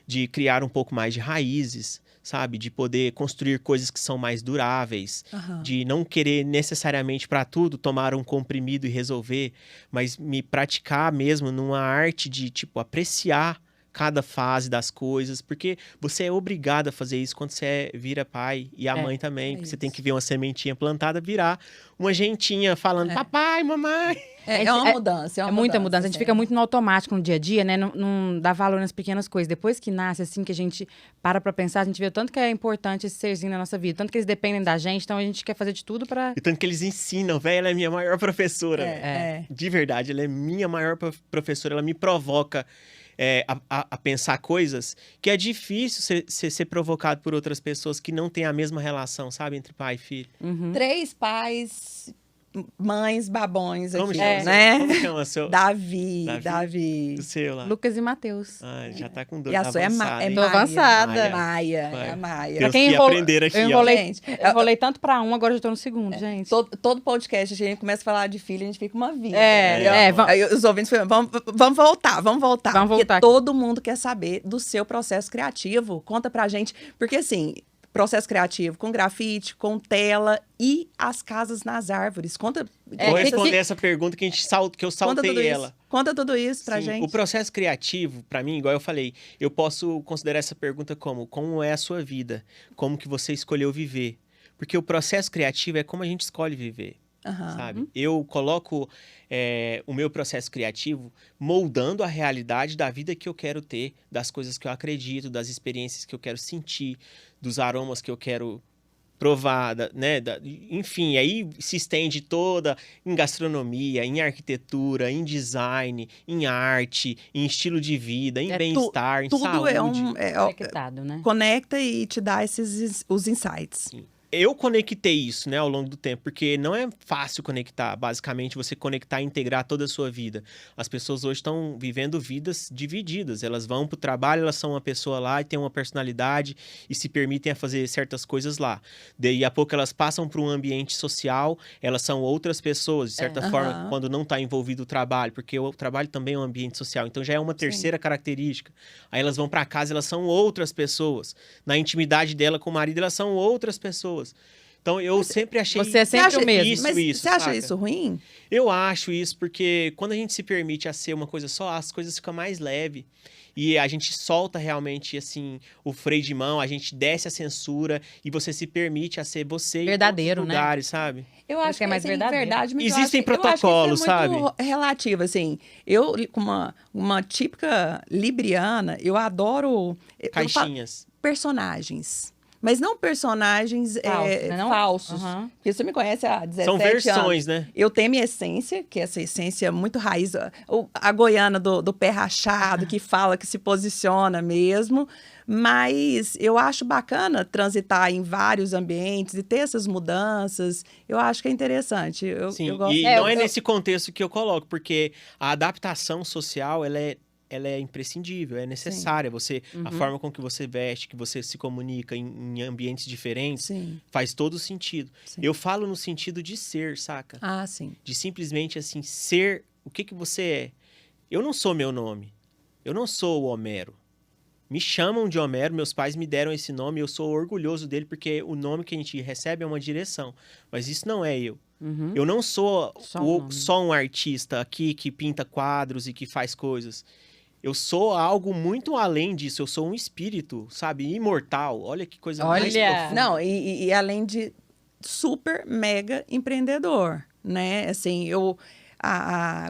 De criar um pouco mais de raízes, sabe? De poder construir coisas que são mais duráveis. De não querer necessariamente para tudo tomar um comprimido e resolver, mas me praticar mesmo numa arte de, tipo, apreciar cada fase das coisas, porque você é obrigado a fazer isso quando você vira pai e a mãe também, porque você tem que ver uma sementinha plantada virar uma gentinha falando papai, mamãe. É uma mudança, É muita mudança. A gente fica muito no automático no dia a dia, né? Não dá valor nas pequenas coisas. Depois que nasce, assim, que a gente para pra pensar, a gente vê o tanto que é importante esse serzinho na nossa vida, tanto que eles dependem da gente, então a gente quer fazer de tudo pra... E tanto que eles ensinam, velho, ela é minha maior professora. De verdade, ela é minha maior professora, ela me provoca a pensar coisas que é difícil ser provocado por outras pessoas que não têm a mesma relação, sabe? Entre pai e filho. 3 pais mães babões Como aqui, chama, né? Como chama seu? Davi. O seu lá. Lucas e Matheus. Ah, já tá com dor. E a sua é avançada, hein? Tô avançada. Maia, é Vai. a Maia. Deus quem que enrola- aprender aqui, eu ó. enrolei, Gente, eu enrolei tanto pra um, agora eu já tô no segundo, gente. todo podcast a gente começa a falar de filho, a gente fica uma vida. É, Aí os ouvintes falam, vamos voltar. Vamos voltar Porque aqui. todo mundo quer saber do seu processo criativo. Conta pra gente. Porque assim, processo criativo com grafite, com tela e as casas nas árvores. Conta. Vou responder essa pergunta que eu saltei ela. Conta tudo isso pra Sim, gente. o processo criativo, pra mim, igual eu falei, eu posso considerar essa pergunta como é a sua vida? Como que você escolheu viver? Porque o processo criativo é como a gente escolhe viver, sabe? Eu coloco o meu processo criativo moldando a realidade da vida que eu quero ter, das coisas que eu acredito, das experiências que eu quero sentir, dos aromas que eu quero provar, né? Enfim, aí se estende toda em gastronomia, em arquitetura, em design, em arte, em estilo de vida, em bem-estar, em tudo saúde. Conectado, né? Conecta e te dá os insights. Sim. Eu conectei isso, né, ao longo do tempo, porque não é fácil conectar, basicamente, você conectar e integrar toda a sua vida. As pessoas hoje estão vivendo vidas divididas, elas vão para o trabalho, elas são uma pessoa lá e têm uma personalidade e se permitem a fazer certas coisas lá. Daí a pouco elas passam para um ambiente social, elas são outras pessoas, de certa forma, quando não está envolvido o trabalho, porque o trabalho também é um ambiente social, então já é uma terceira característica. Aí elas vão para casa, elas são outras pessoas. Na intimidade dela com o marido, elas são outras pessoas. Então, eu sempre achei você é sempre o mesmo. isso, Mas você acha saca? isso ruim? Eu acho isso porque quando a gente se permite a ser uma coisa só, as coisas ficam mais leves. E a gente solta realmente, assim, o freio de mão, a gente desce a censura e você se permite a ser você Verdadeiro, em todos os lugares, sabe? Eu Parece acho que é mais assim, verdadeiro. verdade, mas Existem eu acho que protocolos, isso é muito sabe? relativo, assim. Eu, como uma típica libriana, eu adoro... Caixinhas. Personagens. Mas não personagens falsos. Porque você me conhece há 17 São versões, anos. né? Eu tenho minha essência, que é essa essência muito raiz. A goiana do pé rachado, que fala, que se posiciona mesmo. Mas eu acho bacana transitar em vários ambientes e ter essas mudanças. Eu acho que é interessante. Sim, eu gosto. e não é nesse contexto que eu coloco, porque a adaptação social, ela é imprescindível, é necessária. A forma com que você veste, que você se comunica em ambientes diferentes, faz todo sentido. Sim. Eu falo no sentido de ser, saca? Ah, sim. De simplesmente, assim, ser o que você é. Eu não sou meu nome. Eu não sou o Homero. Me chamam de Homero, meus pais me deram esse nome, eu sou orgulhoso dele, porque o nome que a gente recebe é uma direção. Mas isso não é eu. Eu não sou só um artista aqui que pinta quadros e que faz coisas. Eu sou algo muito além disso. Eu sou um espírito, sabe? Imortal. Olha que coisa mais profunda. Não, e além de super mega empreendedor, né? Assim,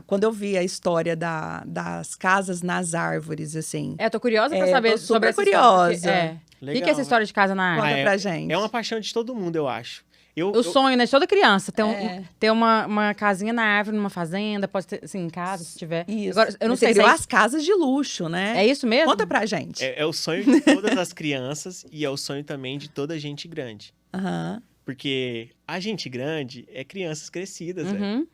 quando eu vi a história das casas nas árvores, assim... tô curiosa pra saber sobre essa curiosa. História. Legal, o que é essa história de casa na árvore? Conta pra gente. É uma paixão de todo mundo, eu acho. O sonho, né, de toda criança. Ter uma casinha na árvore, numa fazenda, pode ter, assim, em casa, se tiver. Isso. Agora, eu não Você sei criou se as casas de luxo, né? É isso mesmo? Conta pra gente. É o sonho de todas as crianças e é o sonho também de toda gente grande. Porque a gente grande é crianças crescidas, velho.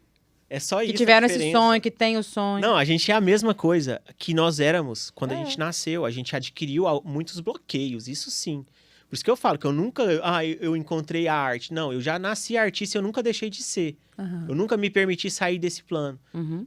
É só isso. Que tiveram esse sonho, que tem o sonho. Não, a gente é a mesma coisa que nós éramos quando a gente nasceu. A gente adquiriu muitos bloqueios, isso sim. Por isso que eu falo que eu nunca... eu encontrei a arte. Não, eu já nasci artista e eu nunca deixei de ser. Eu nunca me permiti sair desse plano.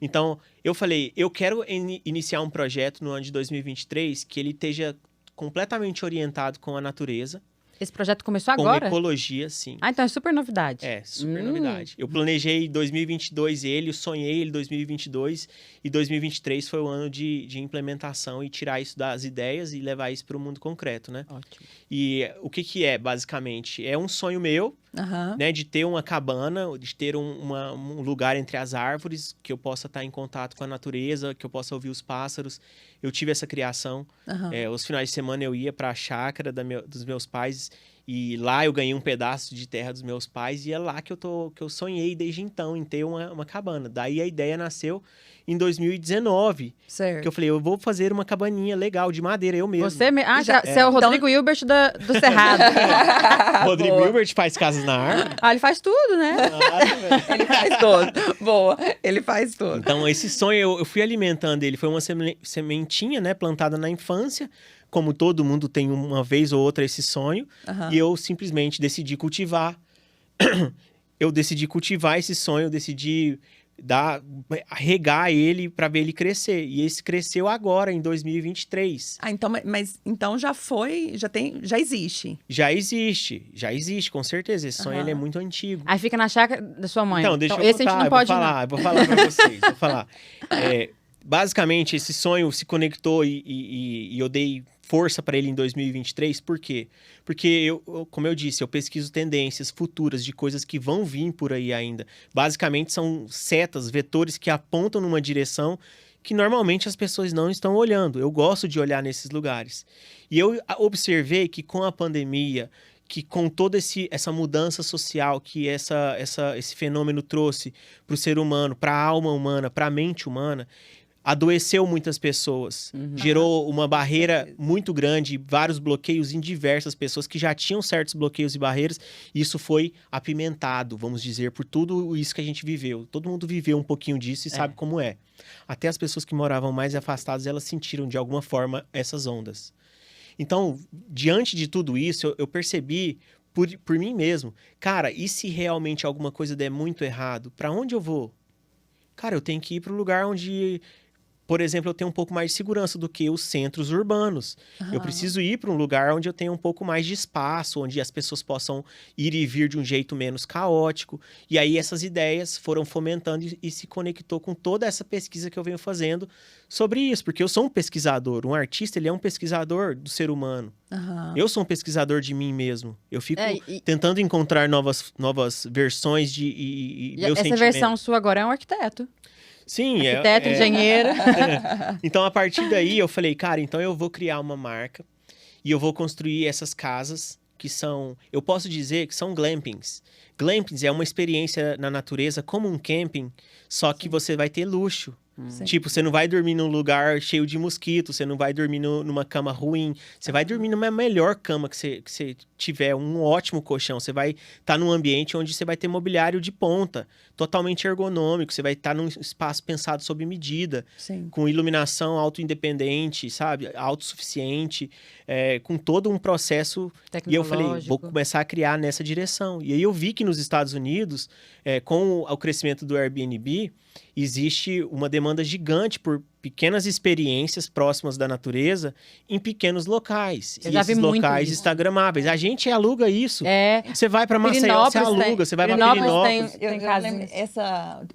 Então, eu falei, eu quero iniciar um projeto no ano de 2023 que ele esteja completamente orientado com a natureza. Esse projeto começou agora? Com ecologia, sim. Então é super novidade. É, super novidade. Eu planejei 2022 eu sonhei ele 2022 e 2023 foi o ano de implementação e tirar isso das ideias e levar isso para o mundo concreto, né? Ótimo. E o que é, basicamente? É um sonho meu, né? De ter uma cabana, de ter um lugar entre as árvores, que eu possa estar em contato com a natureza, que eu possa ouvir os pássaros. Eu tive essa criação. Os finais de semana eu ia para a chácara dos meus pais E lá eu ganhei um pedaço de terra dos meus pais e é lá que eu sonhei desde então em ter uma cabana. Daí a ideia nasceu em 2019. Certo. Que eu falei, eu vou fazer uma cabaninha legal de madeira, eu mesmo. Você é o Rodrigo Hilbert do Cerrado. Rodrigo Hilbert faz casas na árvore. Ele faz tudo, né? Ele faz tudo. Boa, ele faz tudo. Então, esse sonho, eu fui alimentando ele. Foi uma sementinha, né, plantada na infância. Como todo mundo tem uma vez ou outra esse sonho. E eu simplesmente decidi cultivar. Eu decidi cultivar esse sonho, eu decidi regar ele para ver ele crescer. E esse cresceu agora, em 2023. Então já existe. Já existe, com certeza. Esse sonho ele é muito antigo. Aí fica na chácara da sua mãe. Então, deixa eu esse contar, a gente não pode eu vou falar para vocês. Vou falar. Basicamente, esse sonho se conectou e eu dei força para ele em 2023. Por quê? Porque, como eu disse, eu pesquiso tendências futuras de coisas que vão vir por aí ainda. Basicamente, são setas, vetores que apontam numa direção que normalmente as pessoas não estão olhando. Eu gosto de olhar nesses lugares. E eu observei que com a pandemia, que com toda essa mudança social que esse fenômeno trouxe para o ser humano, para a alma humana, para a mente humana, adoeceu muitas pessoas, gerou uma barreira muito grande, vários bloqueios em diversas pessoas que já tinham certos bloqueios e barreiras, e isso foi apimentado, vamos dizer, por tudo isso que a gente viveu. Todo mundo viveu um pouquinho disso e sabe como é. Até as pessoas que moravam mais afastadas, elas sentiram de alguma forma essas ondas. Então, diante de tudo isso, eu percebi por mim mesmo, cara, e se realmente alguma coisa der muito errado, para onde eu vou? Cara, eu tenho que ir para o lugar onde, por exemplo, eu tenho um pouco mais de segurança do que os centros urbanos. Eu preciso ir para um lugar onde eu tenho um pouco mais de espaço, onde as pessoas possam ir e vir de um jeito menos caótico. E aí essas ideias foram fomentando e se conectou com toda essa pesquisa que eu venho fazendo sobre isso. Porque eu sou um pesquisador, um artista, ele é um pesquisador do ser humano. Eu sou um pesquisador de mim mesmo. Eu fico tentando encontrar novas versões de meus essa sentimentos. versão sua agora é um arquiteto. Sim, arquiteto, engenheiro. Então, a partir daí, eu falei, cara, então eu vou criar uma marca e eu vou construir essas casas que são, eu posso dizer que são glampings. Glampings é uma experiência na natureza como um camping, só que você vai ter luxo. Tipo, você não vai dormir num lugar cheio de mosquito, você não vai dormir numa cama ruim, você vai dormir numa melhor cama que você tiver, um ótimo colchão. Você vai estar num ambiente onde você vai ter mobiliário de ponta, totalmente ergonômico, você vai estar num espaço pensado sob medida, com iluminação auto-independente, sabe? Autossuficiente, com todo um processo. E eu falei, vou começar a criar nessa direção. E aí eu vi que nos Estados Unidos, com o crescimento do Airbnb, existe uma demanda gigante por pequenas experiências próximas da natureza em pequenos locais. Eu já vi muito locais isso. instagramáveis. A gente aluga isso. Você vai para Maceió, você aluga. Você vai para Pirinópolis. Tem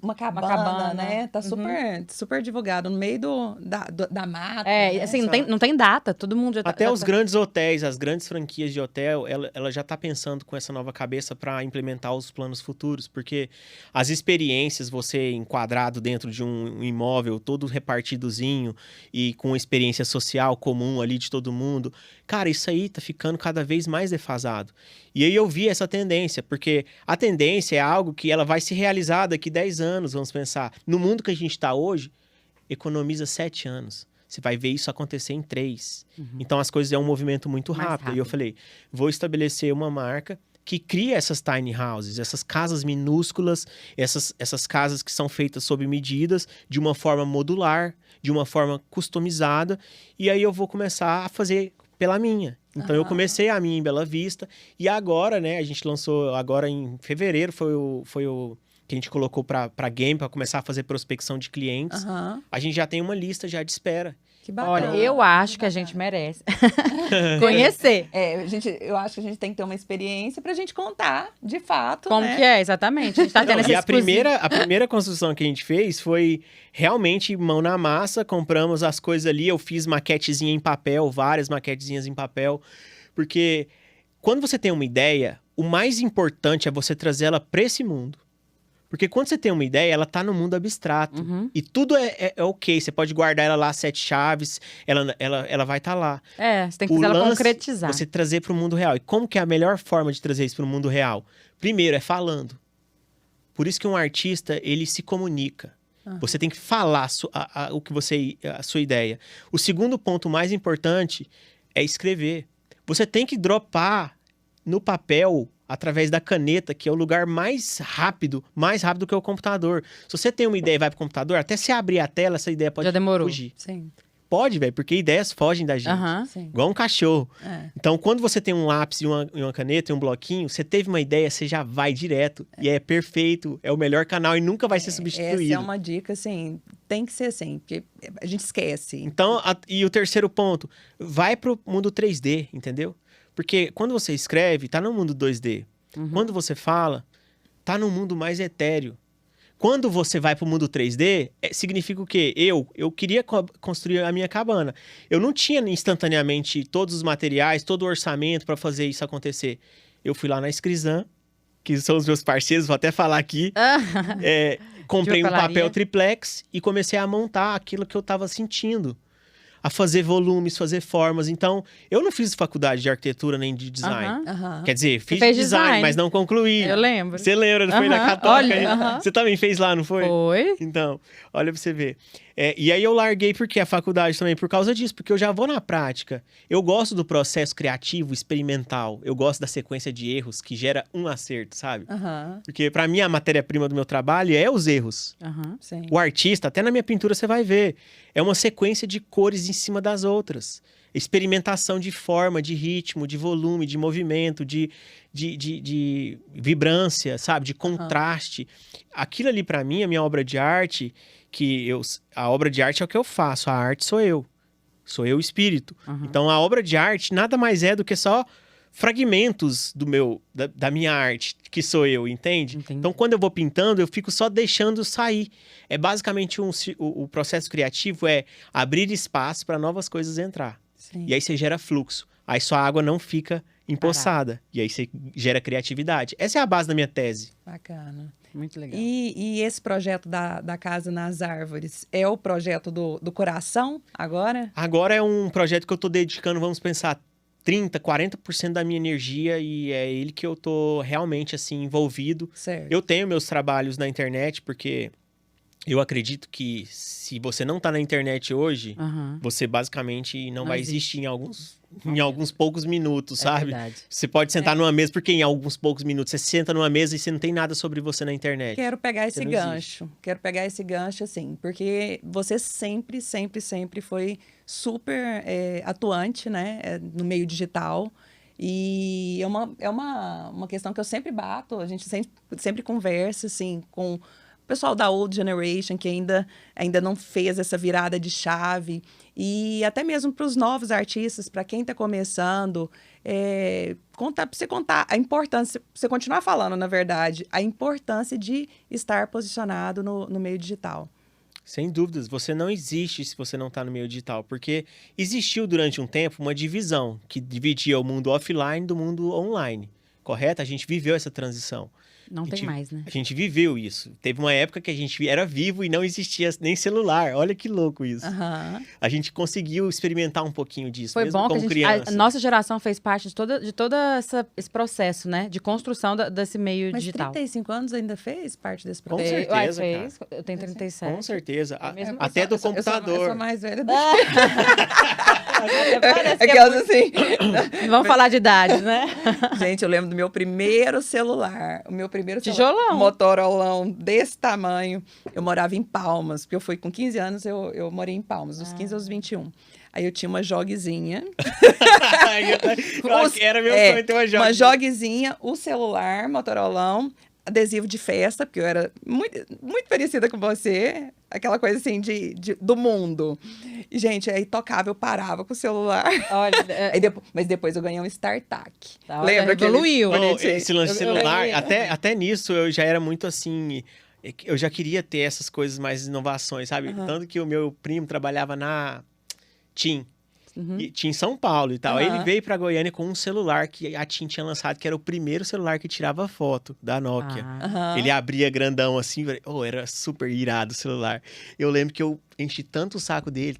uma cabana, né? Tá super divulgado no meio da mata. Né? Assim, não tem data. Todo mundo já Até os grandes hotéis, as grandes franquias de hotel, ela já tá pensando com essa nova cabeça para implementar os planos futuros. Porque as experiências, você enquadrado dentro de um imóvel, todo repartidozinho e com experiência social comum ali de todo mundo, cara, isso aí tá ficando cada vez mais defasado. E aí eu vi essa tendência, porque a tendência é algo que ela vai se realizar daqui 10 anos, vamos pensar. No mundo que a gente está hoje, economiza 7 anos. Você vai ver isso acontecer em 3. Então as coisas é um movimento muito rápido. E eu falei, vou estabelecer uma marca que cria essas tiny houses, essas casas minúsculas, essas casas que são feitas sob medidas, de uma forma modular, de uma forma customizada, e aí eu vou começar a fazer pela minha. Então eu comecei a minha em Bela Vista, e agora, né, a gente lançou agora em fevereiro, foi o que a gente colocou para game, para começar a fazer prospecção de clientes. A gente já tem uma lista já de espera. Que bacana. Olha, eu acho que a gente merece conhecer. Eu acho que a gente tem que ter uma experiência pra gente contar, de fato, como que é, exatamente. A gente tá tendo essa a primeira construção que a gente fez foi realmente mão na massa, compramos as coisas ali, eu fiz maquetezinha em papel, várias maquetezinhas em papel, porque quando você tem uma ideia, o mais importante é você trazer ela pra esse mundo. Porque quando você tem uma ideia, ela tá no mundo abstrato. E tudo é ok. Você pode guardar ela lá, 7 chaves, ela vai estar lá. Você tem que fazer ela concretizar. Você trazer para o mundo real. E como que é a melhor forma de trazer isso para o mundo real? Primeiro, é falando. Por isso que um artista, ele se comunica. Você tem que falar a sua ideia. O segundo ponto mais importante é escrever. Você tem que dropar no papel através da caneta, que é o lugar mais rápido que o computador. Se você tem uma ideia e vai pro computador, até se abrir a tela, essa ideia pode Já demorou. fugir. Sim. Pode, velho, porque ideias fogem da gente. Sim. Igual um cachorro. É. Então, quando você tem um lápis e uma caneta e um bloquinho, você teve uma ideia, você já vai direto. E é perfeito, é o melhor canal e nunca vai ser substituído. Essa é uma dica, assim, tem que ser assim, porque a gente esquece. Então, e o terceiro ponto, vai pro mundo 3D, entendeu? Porque quando você escreve, tá no mundo 2D. Quando você fala, tá no mundo mais etéreo. Quando você vai pro mundo 3D, significa o quê? Eu queria construir a minha cabana. Eu não tinha instantaneamente todos os materiais, todo o orçamento para fazer isso acontecer. Eu fui lá na Escrisan, que são os meus parceiros, vou até falar aqui. Comprei um papel triplex e comecei a montar aquilo que eu estava sentindo. A fazer volumes, fazer formas. Então, eu não fiz faculdade de arquitetura nem de design. Quer dizer, fiz design, mas não concluí. Eu lembro. Você lembra? Foi na Católica. Olha, Você também fez lá, não foi? Foi. Então, olha pra você ver. E aí eu larguei porque a faculdade também, por causa disso. Porque eu já vou na prática. Eu gosto do processo criativo, experimental. Eu gosto da sequência de erros que gera um acerto, sabe? Porque pra mim a matéria-prima do meu trabalho é os erros. Sim. O artista, até na minha pintura você vai ver, é uma sequência de cores em cima das outras. Experimentação de forma, de ritmo, de volume, de movimento, de vibrância, sabe? De contraste. Aquilo ali pra mim, a minha obra de arte, a obra de arte é o que eu faço, a arte sou eu. Sou eu o espírito. Então a obra de arte nada mais é do que só fragmentos da minha arte, que sou eu, entende? Entendi. Então, quando eu vou pintando, eu fico só deixando sair. É basicamente o processo criativo é abrir espaço para novas coisas entrar. Sim. E aí você gera fluxo. Aí sua água não fica empoçada. E aí você gera criatividade. Essa é a base da minha tese. Bacana. Muito legal. E esse projeto da Casa nas Árvores é o projeto do coração agora? Agora é um projeto que eu tô dedicando, vamos pensar, 30%, 40% da minha energia e é ele que eu tô realmente, assim, envolvido. Certo. Eu tenho meus trabalhos na internet, porque eu acredito que se você não tá na internet hoje, você basicamente não vai existir em alguns poucos minutos, sabe? Verdade. Você pode sentar numa mesa, porque em alguns poucos minutos você senta numa mesa e você não tem nada sobre você na internet. Quero pegar esse não gancho. Quero pegar esse gancho, assim, porque você sempre, sempre, sempre foi super atuante, né, no meio digital. E é uma questão que eu sempre bato, a gente sempre conversa, assim, com o pessoal da Old Generation, que ainda não fez essa virada de chave. E até mesmo para os novos artistas, para quem está começando, para você contar a importância, você continuar falando, na verdade, a importância de estar posicionado no meio digital. Sem dúvidas, você não existe se você não está no meio digital, porque existiu durante um tempo uma divisão que dividia o mundo offline do mundo online, correto? A gente viveu essa transição. Não tem mais, né? A gente viveu isso. Teve uma época que a gente era vivo e não existia nem celular. Olha que louco isso. A gente conseguiu experimentar um pouquinho disso, Foi mesmo bom como que criança. a nossa geração fez parte de todo esse processo, né? De construção desse meio Mas digital. 35 anos ainda fez parte desse Com processo? certeza, fez. Eu tenho 37. Com certeza. mesmo Até do computador. Eu sou mais velha do Parece que Aquelas assim. Vamos falar de idades, né? Gente, eu lembro do meu primeiro celular. O meu primeiro Tijolão. Motorolão desse tamanho. Eu morava em Palmas, porque eu fui com 15 anos, eu morei em Palmas, dos 15 aos 21. Aí eu tinha uma joguezinha. Era meu sonho ter uma joguezinha. Uma joguezinha, o celular, Motorolão, adesivo de festa, porque eu era muito, muito parecida com você. Aquela coisa assim do mundo. E, gente, aí tocava, eu parava com o celular. Olha, mas depois eu ganhei um StarTAC. Tá, Lembra que evoluiu. Esse lance de celular, até nisso eu já era muito assim... Eu já queria ter essas coisas mais inovações, sabe? Tanto que o meu primo trabalhava na TIM. E tinha em São Paulo e tal. Aí ele Aham. veio pra Goiânia com um celular que a TIM tinha lançado, que era o primeiro celular que tirava foto da Nokia. Ah. Aham. Ele abria grandão assim, era super irado o celular. Eu lembro que eu enchi tanto o saco dele,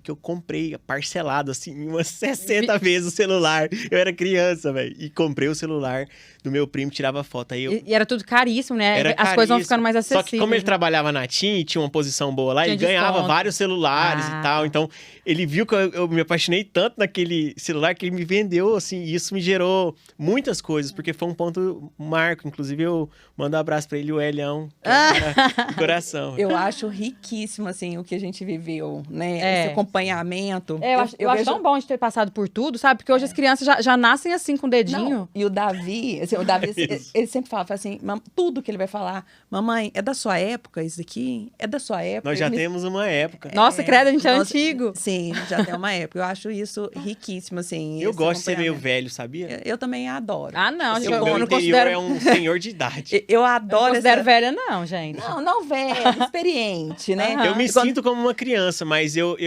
que eu comprei parcelado, assim, umas 60 vezes o celular. Eu era criança, velho. E comprei o celular do meu primo, tirava foto. Aí eu... E era tudo caríssimo, né? Era As coisas vão caríssimo. ficando mais acessíveis. Só que como ele né? trabalhava na TIM e tinha uma posição boa lá, Tinha ele ganhava desconto. vários celulares Ah, e tal. tá. Então, ele viu que eu me apaixonei tanto naquele celular que ele me vendeu, assim. E isso me gerou muitas coisas, porque foi um ponto marco. Inclusive, eu mando um abraço pra ele, o Elião, que é um cara do coração. Eu acho riquíssimo, assim, o que a gente viveu, né? É. Esse acompanhamento. Eu acho vejo- tão bom a gente ter passado por tudo, sabe? Porque hoje as crianças já nascem assim, com o dedinho. Não, e o Davi, assim, o Davi, mesmo. ele sempre fala assim, tudo que ele vai falar, mamãe, é da sua época isso aqui? É da sua época? Nós já Ele me- temos uma época. Nossa, credo, a gente é Nossa, antigo. Sim, já tem uma época. Eu acho isso riquíssimo, assim. Eu esse gosto de ser meio acompanhamento. velho, sabia? Eu também adoro. Ah, não, Assim, gente, o meu eu não interior considero, é um senhor de idade. Eu eu não adoro considero essa... velha, não, gente. Não velho, experiente, né? Aham. Eu me Quando- sinto como uma criança, mas eu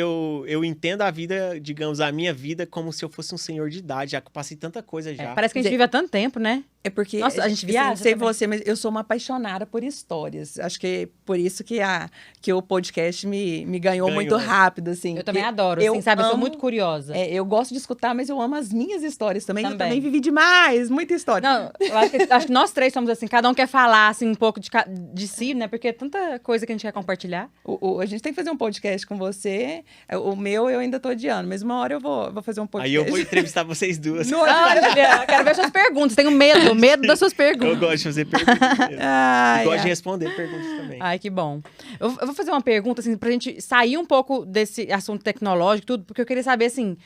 entendo a vida, digamos, a minha vida como se eu fosse um senhor de idade. Já passei tanta coisa já. Parece que a gente vive há tanto tempo, né? É porque Nossa, a gente viaja não sei também. você, mas eu sou uma apaixonada por histórias. Acho que é por isso que o podcast me ganhou muito rápido, assim. Eu também Porque adoro, assim, sabe? Eu sou amo- muito curiosa. Eu gosto de escutar, mas eu amo as minhas histórias também. Eu Também. também vivi demais, muita história. Não, eu acho que nós três somos assim, cada um quer falar assim, um pouco de si, né? Porque é tanta coisa que a gente quer compartilhar. A gente tem que fazer um podcast com você. O meu eu ainda tô adiando, mas uma hora eu vou fazer um podcast. Aí eu vou entrevistar vocês duas. Ah, Juliana, eu quero ver suas perguntas. Tenho medo das suas perguntas. Eu gosto de fazer perguntas mesmo. Ai, E gosto de ai. responder perguntas também. Ai, que bom. Eu vou fazer uma pergunta, assim, pra gente sair um pouco desse assunto tecnológico, tudo, porque eu queria saber, assim,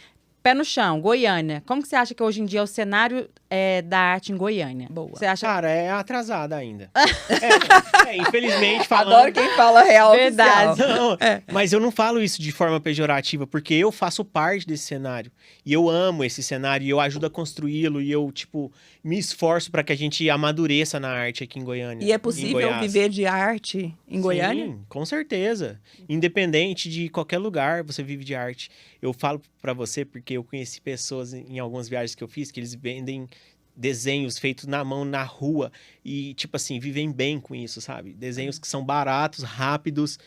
pé no chão, Goiânia. Como que você acha que hoje em dia é o cenário da arte em Goiânia? Boa. Você acha... Cara, é atrasada ainda. Infelizmente, falando... Adoro quem fala real Verdade. oficial. Não, mas eu não falo isso de forma pejorativa, porque eu faço parte desse cenário. E eu amo esse cenário, e eu ajudo a construí-lo, e eu, tipo, me esforço para que a gente amadureça na arte aqui em Goiânia. E é em possível Goiás. viver de arte em Goiânia? Sim, com certeza. Independente de qualquer lugar, você vive de arte. Eu falo pra você porque eu conheci pessoas em algumas viagens que eu fiz que eles vendem desenhos feitos na mão, na rua e, tipo assim, vivem bem com isso, sabe? Desenhos que são baratos, rápidos.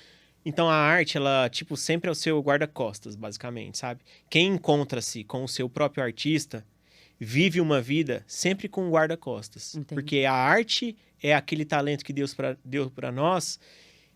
Então a arte, ela, tipo, sempre é o seu guarda-costas, basicamente, sabe? Quem encontra-se com o seu próprio artista vive uma vida sempre com um guarda-costas. Entendi. Porque a arte é aquele talento que Deus deu pra nós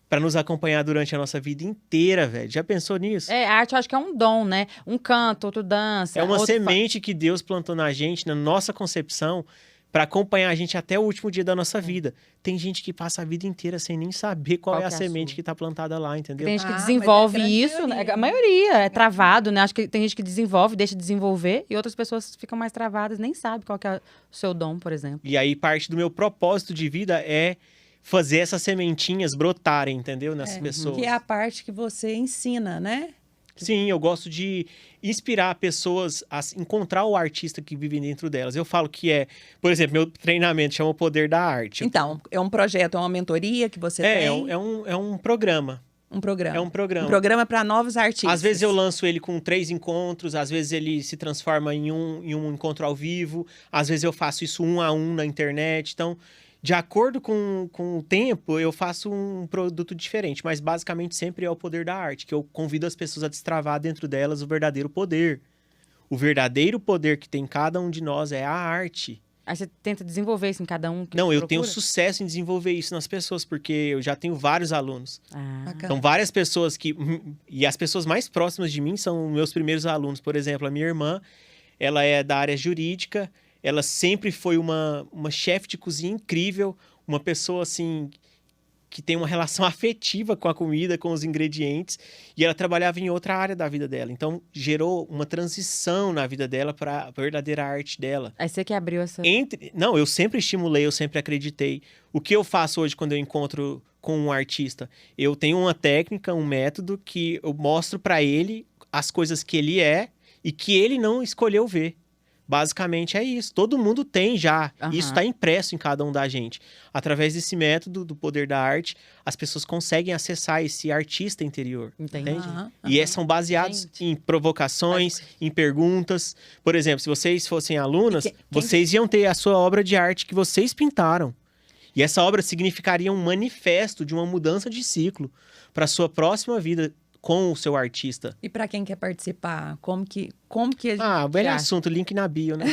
pra nos acompanhar durante a nossa vida inteira, velho. Já pensou nisso? A arte eu acho que é um dom, né? Um canto, outro dança. É uma outro semente que Deus plantou na gente, na nossa concepção, pra acompanhar a gente até o último dia da nossa vida. Tem gente que passa a vida inteira sem nem saber qual é a que é a semente sua. que tá plantada lá, entendeu? Tem gente que Ah, mas desenvolve é a grande isso, né? maioria. A maioria é travado, né? Acho que tem gente que desenvolve, deixa de desenvolver, e outras pessoas ficam mais travadas, nem sabem qual que é o seu dom, por exemplo. E aí parte do meu propósito de vida é fazer essas sementinhas brotarem, entendeu? Nessas pessoas. Que é a parte que você ensina, né? Sim, eu gosto de inspirar pessoas a encontrar o artista que vive dentro delas. Eu falo que por exemplo, meu treinamento chama o Poder da Arte. Então, é um projeto, é uma mentoria que você É tem? um programa. Um programa. É um programa. Um programa para novos artistas. Às vezes eu lanço ele com 3 encontros, às vezes ele se transforma em um encontro ao vivo, às vezes eu faço isso 1 a 1 na internet. Então, de acordo com o tempo, eu faço um produto diferente, mas basicamente sempre é o poder da arte, que eu convido as pessoas a destravar dentro delas o verdadeiro poder. O verdadeiro poder que tem cada um de nós é a arte. Aí você tenta desenvolver isso em cada um que Não, você eu tenho procura? sucesso em desenvolver isso nas pessoas, porque eu já tenho vários alunos. Ah, Bacana. São várias pessoas que... E as pessoas mais próximas de mim são meus primeiros alunos. Por exemplo, a minha irmã, ela é da área jurídica, ela sempre foi uma chefe de cozinha incrível, uma pessoa, assim, que tem uma relação afetiva com a comida, com os ingredientes, e ela trabalhava em outra área da vida dela. Então, gerou uma transição na vida dela para a verdadeira arte dela. aí você que abriu essa... Não, eu sempre estimulei, eu sempre acreditei. O que eu faço hoje quando eu encontro com um artista? Eu tenho uma técnica, um método que eu mostro para ele as coisas que ele é e que ele não escolheu ver. Basicamente é isso. Todo mundo tem já. Aham. Isso está impresso em cada um da gente. Através desse método do poder da arte, as pessoas conseguem acessar esse artista interior. Entendi. Entende? Aham, E aham. são baseados Gente. em provocações, em perguntas. Por exemplo, se vocês fossem alunas, quem- vocês iam ter a sua obra de arte que vocês pintaram. E essa obra significaria um manifesto de uma mudança de ciclo para sua próxima vida com o seu artista. E para quem quer participar, como que a gente... Ah, velho acha? assunto, link na bio, né?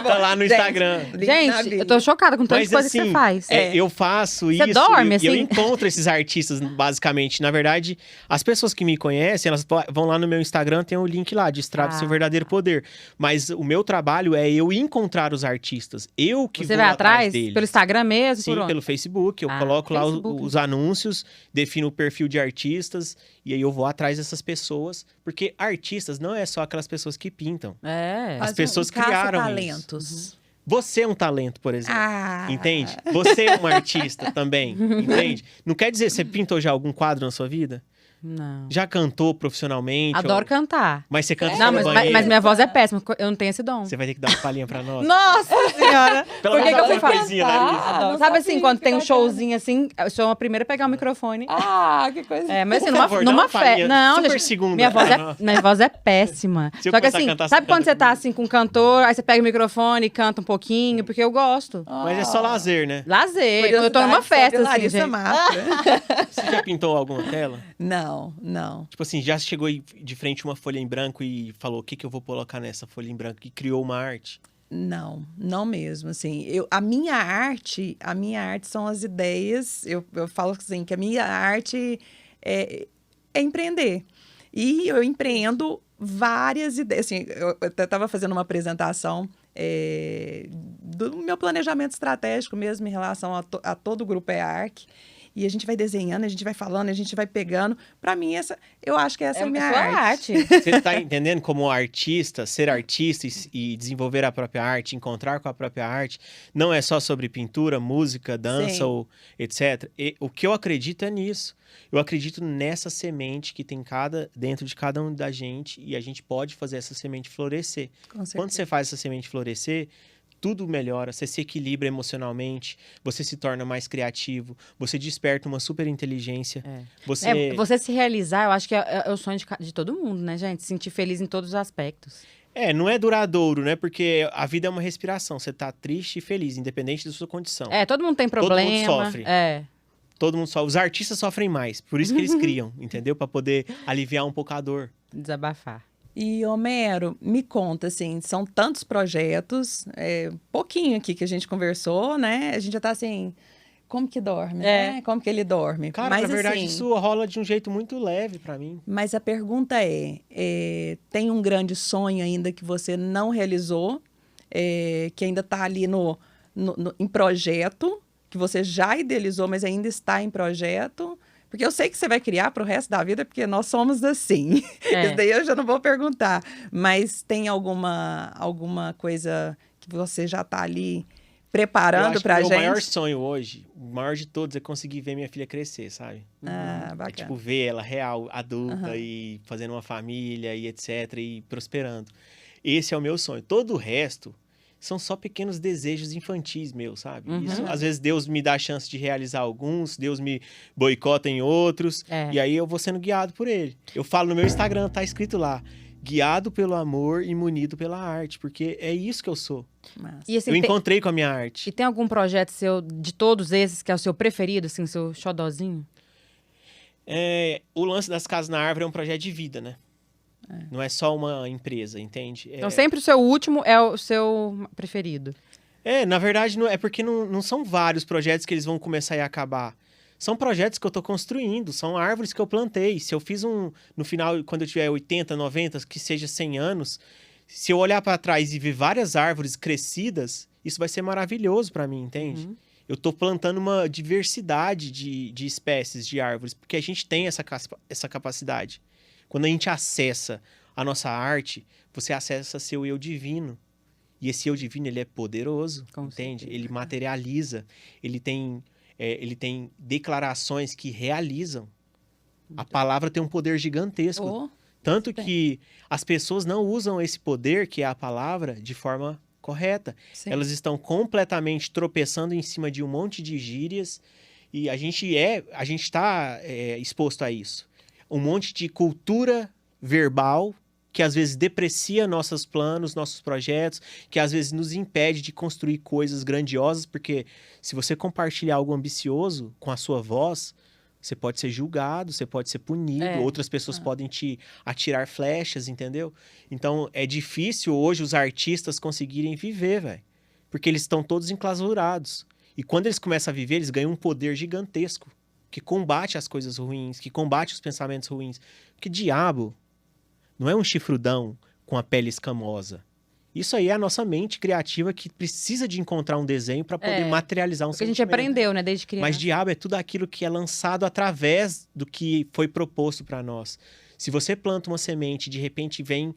Tá lá no Gente, Instagram. link na Gente, bio. eu tô chocada com tanta Mas coisa que assim, você faz. eu faço Você isso dorme, e eu assim? encontro esses artistas, basicamente. Na verdade, as pessoas que me conhecem, elas vão lá no meu Instagram, tem o link lá, Destrave Seu Ah. Verdadeiro Poder. Mas o meu trabalho é eu encontrar os artistas. Eu que Você vou vai atrás? deles. Pelo Instagram mesmo? Sim, por onde? pelo Facebook. Eu Ah, coloco lá Facebook. os anúncios, defino o perfil de artistas e aí eu vou atrás dessas pessoas. Porque artistas não é só aquelas pessoas que pintam. É. As pessoas criaram talentos. Você é um talento, por exemplo. Ah. Entende? Você é um artista também, entende? Não quer dizer, você pintou já algum quadro na sua vida? Não. Já cantou profissionalmente? Adoro cantar. Mas você canta só Não, no mas banheiro? minha voz é péssima. Eu não tenho esse dom. Você vai ter que dar uma palhinha pra nós. Nossa senhora! Pelo Por que menos que eu fui alguma falar? coisinha, Larissa. Não, sabe assim, quando tem um showzinho assim, eu sou a primeira a pegar o microfone. Ah, que coisa. É, mas assim, Por favor, dá numa uma palhinha festa. Não, super gente, segunda. minha voz é péssima. Se eu Só que começar a assim, cantar, sabe você quando canta você tá comigo. assim com um cantor, aí você pega o microfone e canta um pouquinho, porque eu gosto. Mas é só lazer, né? Lazer. Quando eu tô numa festa, assim, Larissa gente. Mafra. Você já pintou alguma tela? Não, não. Tipo assim, já chegou aí de frente uma folha em branco e falou o que que eu vou colocar nessa folha em branco e criou uma arte? Não, não mesmo, assim, a minha arte são as ideias, eu falo assim, que a minha arte é empreender, e eu empreendo várias ideias, assim, eu até estava fazendo uma apresentação do meu planejamento estratégico mesmo em relação a todo o Grupo EARC, e a gente vai desenhando, a gente vai falando, a gente vai pegando. Para mim, eu acho que essa é a minha sua arte. Você tá entendendo como artista, ser artista e desenvolver a própria arte, encontrar com a própria arte, não é só sobre pintura, música, dança Sim. ou etc. E o que eu acredito é nisso. Eu acredito nessa semente que tem dentro de cada um da gente e a gente pode fazer essa semente florescer. Com certeza. Quando você faz essa semente florescer, tudo melhora, você se equilibra emocionalmente, você se torna mais criativo, você desperta uma super inteligência. Você se realizar, eu acho que é o sonho de todo mundo, né, gente? Se sentir feliz em todos os aspectos. Não é duradouro, né? Porque a vida é uma respiração. Você tá triste e feliz, independente da sua condição. Todo mundo tem Todo mundo problema. sofre. Todo mundo sofre. Os artistas sofrem mais, por isso que eles criam, entendeu? Pra poder aliviar um pouco a dor. Desabafar. E, Homero, me conta, assim, são tantos projetos, pouquinho aqui que a gente conversou, né? A gente já tá assim, como que dorme, né? Como que ele dorme? Cara, Mas, na verdade, assim, isso rola de um jeito muito leve pra mim. Mas a pergunta tem um grande sonho ainda que você não realizou, que ainda está ali em projeto, que você já idealizou, mas ainda está em projeto? Porque eu sei que você vai criar para o resto da vida, porque nós somos assim. Isso daí eu já não vou perguntar. Mas tem alguma coisa que você já está ali preparando para a gente? O maior sonho hoje, o maior de todos, é conseguir ver minha filha crescer, sabe? Ah, bacana. É tipo ver ela real, adulta e fazendo uma família e etc. e prosperando. Esse é o meu sonho. Todo o resto são só pequenos desejos infantis meus, sabe? Isso, às vezes Deus me dá a chance de realizar alguns, Deus me boicota em outros, e aí eu vou sendo guiado por ele. Eu falo no meu Instagram, tá escrito lá, guiado pelo amor e munido pela arte, porque é isso que eu sou. E, assim, eu encontrei com a minha arte. E tem algum projeto seu, de todos esses, que é o seu preferido, assim, seu xodozinho? O lance das Casas na Árvore é um projeto de vida, né? Não é só uma empresa, entende? Então sempre o seu último é o seu preferido. Na verdade, é porque não são vários projetos que eles vão começar e acabar. São projetos que eu tô construindo, são árvores que eu plantei. Se eu fiz no final, quando eu tiver 80, 90, que seja 100 anos, se eu olhar para trás e ver várias árvores crescidas, isso vai ser maravilhoso para mim, entende? Eu tô plantando uma diversidade de espécies de árvores, porque a gente tem essa capacidade. Quando a gente acessa a nossa arte, você acessa seu eu divino. E esse eu divino, ele é poderoso, entende? Ele materializa, ele tem declarações que realizam. A palavra tem um poder gigantesco, Tanto que as pessoas não usam esse poder, que é a palavra, de forma correta. Sim. Elas estão completamente tropeçando em cima de um monte de gírias e a gente está exposto a isso. Um monte de cultura verbal que às vezes deprecia nossos planos, nossos projetos, que às vezes nos impede de construir coisas grandiosas, porque se você compartilhar algo ambicioso com a sua voz, você pode ser julgado, você pode ser punido, outras pessoas podem te atirar flechas, entendeu? Então, é difícil hoje os artistas conseguirem viver, velho, porque eles estão todos enclausurados. E quando eles começam a viver, eles ganham um poder gigantesco, que combate as coisas ruins, que combate os pensamentos ruins. Que diabo não é um chifrudão com a pele escamosa. Isso aí é a nossa mente criativa que precisa de encontrar um desenho para poder materializar um Porque a gente sentimento. aprendeu, né, desde criança. Mas diabo é tudo aquilo que é lançado através do que foi proposto para nós. Se você planta uma semente, de repente vem,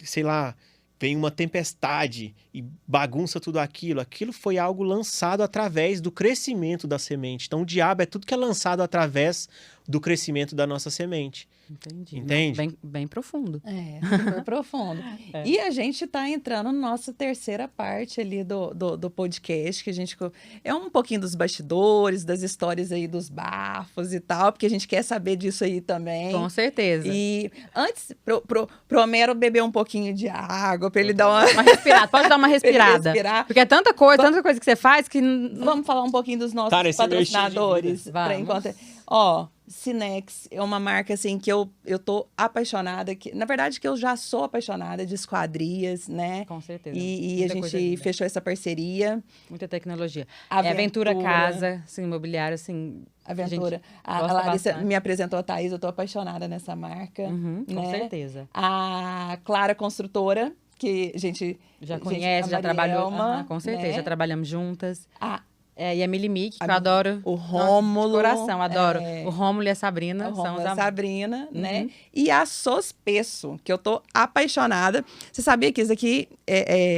sei lá, vem uma tempestade e bagunça tudo aquilo. Aquilo foi algo lançado através do crescimento da semente. Então, o diabo é tudo que é lançado através do crescimento da nossa semente. Entendi. Entende? Bem, bem profundo. Super profundo. E a gente está entrando na nossa terceira parte ali do podcast, que a gente... É um pouquinho dos bastidores, das histórias aí dos bafos e tal, porque a gente quer saber disso aí também. Com certeza. E antes, pro Homero beber um pouquinho de água, para ele dar Uma respirada. Pode dar uma respirada. respirar. Porque é tanta coisa que você faz que... Vamos falar um pouquinho dos nossos Cara, esse é meu estilo de patrocinadores. vida. Pra enquanto... Ó, Cinex é uma marca, assim, que eu tô apaixonada. Na verdade, que eu já sou apaixonada de esquadrias, né? Com certeza. E a Muita coisa gente linda. fechou essa parceria. Muita tecnologia. Aventura. Aventura Casa, assim, imobiliário, assim... Aventura. A gosta Larissa bastante. me apresentou a Thaís, eu tô apaixonada nessa marca. Uhum, com né? certeza. A Clara Construtora, que a gente... Já conhece, já trabalhou. Com certeza, né? já trabalhamos juntas. A E a Milimic, que eu adoro. O Rômulo. De coração, adoro. O Rômulo e a Sabrina. A são Rômulo, os a amores. Sabrina, né? E a Sospeço, que eu tô apaixonada. Você sabia que isso aqui,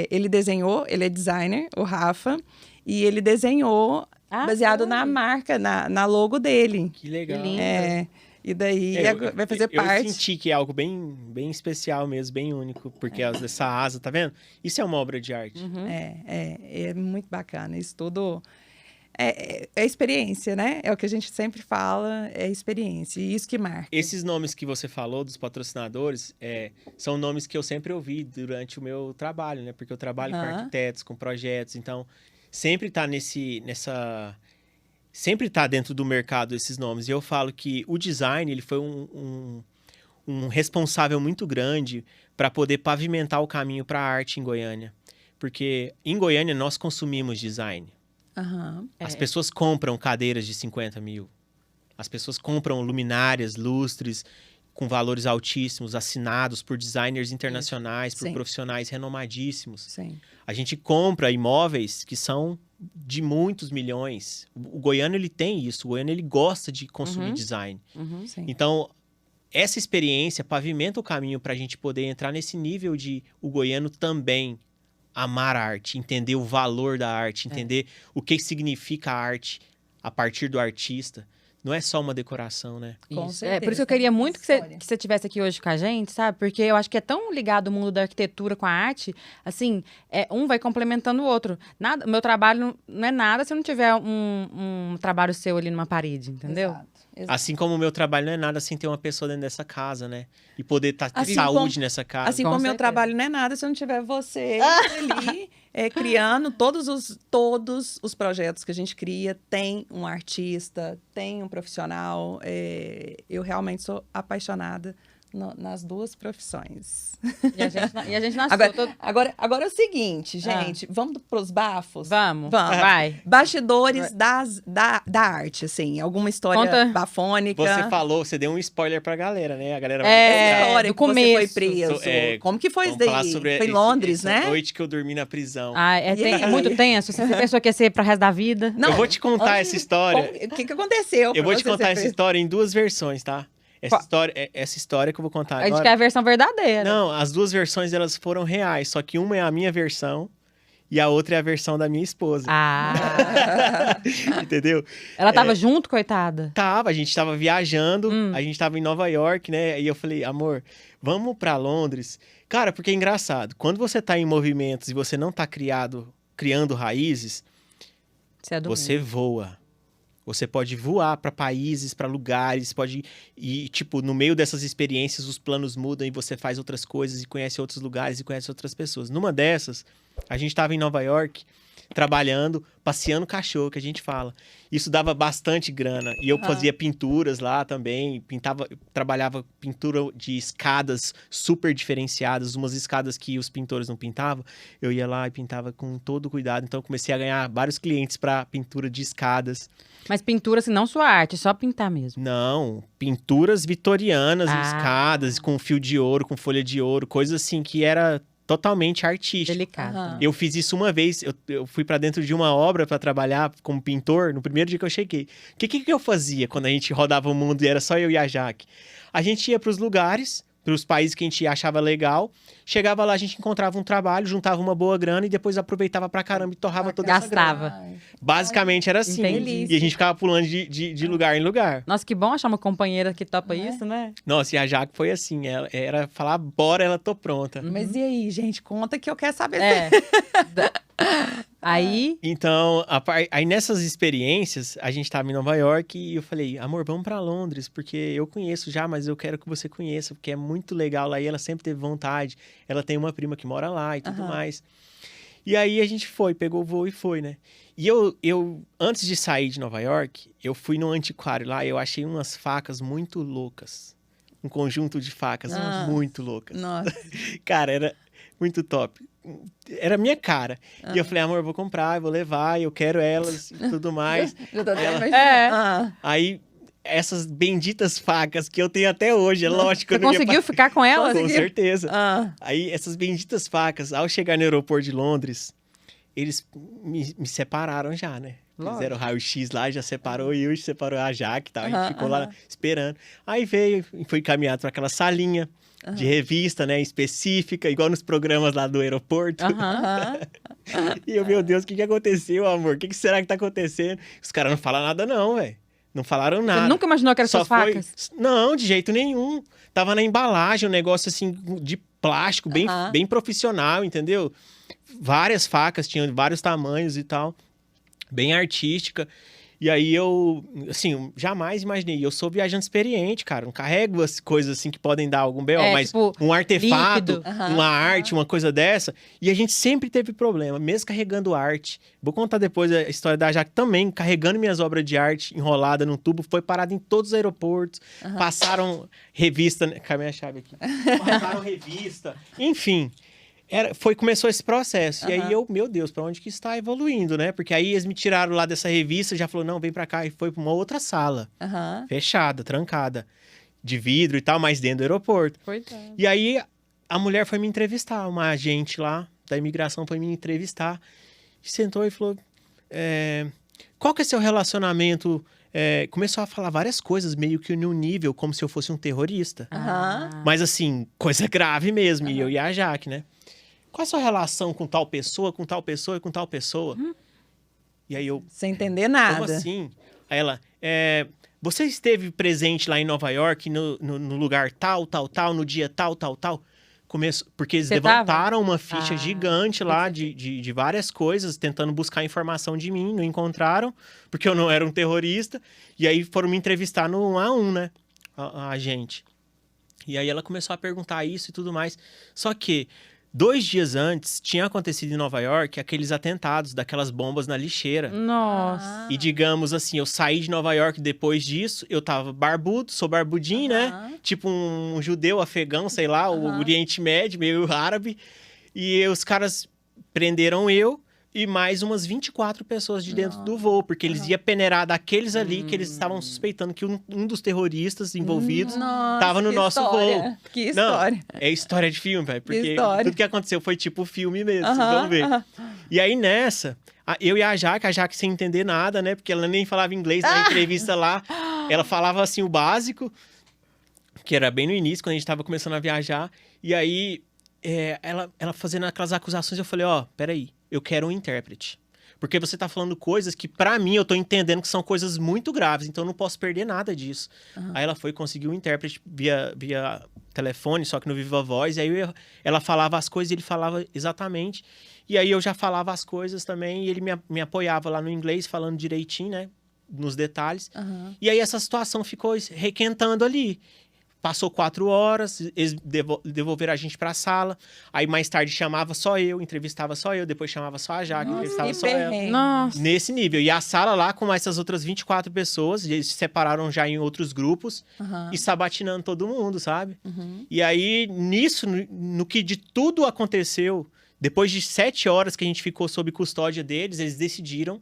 ele desenhou, ele é designer, o Rafa, e ele desenhou baseado na marca, na logo dele. Que legal. Que lindo. E daí vai fazer parte. Eu senti que é algo bem, bem especial mesmo, bem único, porque essa asa, tá vendo? Isso é uma obra de arte. É muito bacana. Isso tudo é experiência, né? É o que a gente sempre fala, é experiência. E isso que marca. Esses nomes que você falou dos patrocinadores são nomes que eu sempre ouvi durante o meu trabalho, né? Porque eu trabalho com arquitetos, com projetos, então sempre tá sempre tá dentro do mercado esses nomes. E eu falo que o design, ele foi um responsável muito grande para poder pavimentar o caminho para a arte em Goiânia. Porque em Goiânia nós consumimos design. As pessoas compram cadeiras de 50 mil. As pessoas compram luminárias, lustres, com valores altíssimos, assinados por designers internacionais, por profissionais renomadíssimos. Sim. A gente compra imóveis que são de muitos milhões. O goiano, ele tem isso. O goiano, ele gosta de consumir design. Sim. Então, essa experiência pavimenta o caminho para a gente poder entrar nesse nível de o goiano também amar a arte, entender o valor da arte, entender o que significa a arte a partir do artista. Não é só uma decoração, né? Com Isso. certeza. Por isso que eu queria muito que você estivesse aqui hoje com a gente, sabe? Porque eu acho que é tão ligado o mundo da arquitetura com a arte, assim, um vai complementando o outro. Meu trabalho não é nada se eu não tiver um trabalho seu ali numa parede, entendeu? Exato. Assim como o meu trabalho não é nada sem ter uma pessoa dentro dessa casa, né? E poder ter Assim saúde como- nessa casa. Assim Com como o meu certeza. trabalho não é nada se eu não tiver você ali criando todos os projetos que a gente cria. Tem um artista, tem um profissional. Eu realmente sou apaixonada nas duas profissões. E a gente nasceu Agora é o seguinte, gente. Vamos pros bafos? Vamos, vai. Bastidores da arte, assim. Alguma história Conta. bafônica. Você deu um spoiler pra galera, né? A galera Essa história do que você foi começo. preso. Como que foi isso Vamos falar daí? sobre Foi em Londres, essa né? noite que eu dormi na prisão. É muito tenso. Você pensou que ia ser pro resto da vida. Não, Eu vou te contar antes- essa história. O que aconteceu? Eu vou te pra você contar ser essa preso? história em duas versões, tá? Essa história que eu vou contar A gente agora. quer a versão verdadeira. Não, as duas versões elas foram reais, só que uma é a minha versão e a outra é a versão da minha esposa. Entendeu? Ela tava junto, coitada? A gente tava viajando, a gente tava em Nova York, né? E eu falei, amor, vamos pra Londres. Cara, porque é engraçado. Quando você tá em movimentos e você não tá criando raízes, você voa. Você pode voar para países, para lugares, pode ir, tipo, no meio dessas experiências, os planos mudam e você faz outras coisas e conhece outros lugares e conhece outras pessoas. Numa dessas, a gente estava em Nova York, trabalhando, passeando cachorro, que a gente fala. Isso dava bastante grana. E eu fazia pinturas lá também, trabalhava pintura de escadas super diferenciadas, umas escadas que os pintores não pintavam. Eu ia lá e pintava com todo cuidado. Então, eu comecei a ganhar vários clientes para pintura de escadas. Mas pintura, assim, não sua arte, só pintar mesmo. Não, pinturas vitorianas, escadas, com fio de ouro, com folha de ouro, coisas assim que era totalmente artístico. Delicado. Eu fiz isso uma vez, eu fui pra dentro de uma obra pra trabalhar como pintor, no primeiro dia que eu cheguei. O que eu fazia quando a gente rodava o mundo e era só eu e a Jaque? A gente ia pros lugares, pros países que a gente achava legal, chegava lá, a gente encontrava um trabalho, juntava uma boa grana e depois aproveitava pra caramba e torrava toda essa grana. Gastava. Basicamente era assim. Entendi. E a gente ficava pulando de lugar em lugar. Nossa, que bom achar uma companheira que topa isso, né? Nossa, e a Jaque foi assim, ela era falar, bora, ela tô pronta. Mas e aí, gente? Conta que eu quero saber. Aí... Então, aí nessas experiências, a gente tava em Nova York e eu falei, amor, vamos pra Londres, porque eu conheço já, mas eu quero que você conheça, porque é muito legal lá e ela sempre teve vontade. Ela tem uma prima que mora lá e tudo mais. E aí a gente pegou o voo e foi, né? E eu, antes de sair de Nova York, eu fui no antiquário lá e eu achei umas facas muito loucas. Um conjunto de facas muito loucas. Nossa. Cara, era muito top. Era a minha cara. E eu falei, amor, eu vou comprar, eu vou levar, eu quero elas e tudo mais. Já tô até imaginando. Aí, essas benditas facas que eu tenho até hoje, é lógico. Você conseguiu ficar com elas? Com certeza. Aí, essas benditas facas, ao chegar no aeroporto de Londres, eles me separaram já, né? Fizeram o raio-x lá, já separou eu, separou a Jaque e tal. A gente ficou lá esperando. Aí veio e foi encaminhado para aquela salinha de revista, né? Específica, igual nos programas lá do aeroporto. E eu, meu Deus, o que aconteceu, amor? O que será que tá acontecendo? Os caras não falam nada não, velho. Não falaram nada. Você nunca imaginou que eram suas facas? Não, de jeito nenhum. Tava na embalagem, um negócio assim de plástico, bem profissional, entendeu? Várias facas, tinham vários tamanhos e tal. Bem artística. E aí eu, assim, jamais imaginei. Eu sou viajante experiente, cara. Não carrego as coisas assim que podem dar algum B.O., mas tipo, um artefato, líquido. uma arte, uma coisa dessa. E a gente sempre teve problema, mesmo carregando arte. Vou contar depois a história da Jaque também, carregando minhas obras de arte enrolada num tubo. Foi parado em todos os aeroportos. Passaram revista... Cadê a minha chave aqui? Passaram revista. Enfim... Começou esse processo. E aí eu, meu Deus, pra onde que está evoluindo, né? Porque aí eles me tiraram lá dessa revista, já falou, não, vem pra cá. E foi pra uma outra sala, fechada, trancada, de vidro e tal, mas dentro do aeroporto. Coitado. E aí a mulher foi me entrevistar, uma agente lá da imigração foi me entrevistar. E sentou e falou, qual que é seu relacionamento... começou a falar várias coisas, meio que no nível, como se eu fosse um terrorista. Mas assim, coisa grave mesmo, e eu e a Jaque, né? Qual é a sua relação com tal pessoa, com tal pessoa e com tal pessoa? E aí eu... Sem entender nada. Como assim? Aí ela... você esteve presente lá em Nova York, no lugar tal, no dia tal? Porque eles levantaram uma ficha gigante lá de várias coisas, tentando buscar informação de mim, não encontraram, porque eu não era um terrorista. E aí foram me entrevistar no 1 a 1, né? A gente. E aí ela começou a perguntar isso e tudo mais. Só que 2 dias antes, tinha acontecido em Nova York aqueles atentados daquelas bombas na lixeira. Nossa. E digamos assim, eu saí de Nova York depois disso, eu tava barbudo, sou barbudinho, né? Tipo um judeu afegão, sei lá, o Oriente Médio, meio árabe. E os caras prenderam eu e mais umas 24 pessoas de dentro do voo, porque eles iam peneirar daqueles ali que eles estavam suspeitando que um dos terroristas envolvidos estava no nosso voo. Que história. Não, é história de filme, velho, porque tudo que aconteceu foi tipo filme mesmo, vocês vão ver. E aí nessa, eu e a Jaque sem entender nada, né, porque ela nem falava inglês na entrevista lá, ela falava assim o básico, que era bem no início, quando a gente tava começando a viajar, e aí ela fazendo aquelas acusações, eu falei, peraí. eu quero um intérprete. Porque você tá falando coisas que, pra mim, eu tô entendendo que são coisas muito graves, então eu não posso perder nada disso. Aí ela foi conseguir um intérprete via telefone, só que no Viva Voz, e aí ela falava as coisas e ele falava exatamente. E aí eu já falava as coisas também, e ele me apoiava lá no inglês, falando direitinho, né? Nos detalhes. E aí essa situação ficou requentando ali. Passou 4 horas, eles devolveram a gente pra sala. Aí mais tarde chamava só eu, entrevistava só eu, depois chamava só a Jaque, entrevistava só ela. Nossa. Nesse nível. E a sala lá com essas outras 24 pessoas, eles se separaram já em outros grupos e sabatinando todo mundo, sabe? E aí, nisso, no que de tudo aconteceu, depois de 7 horas que a gente ficou sob custódia deles, eles decidiram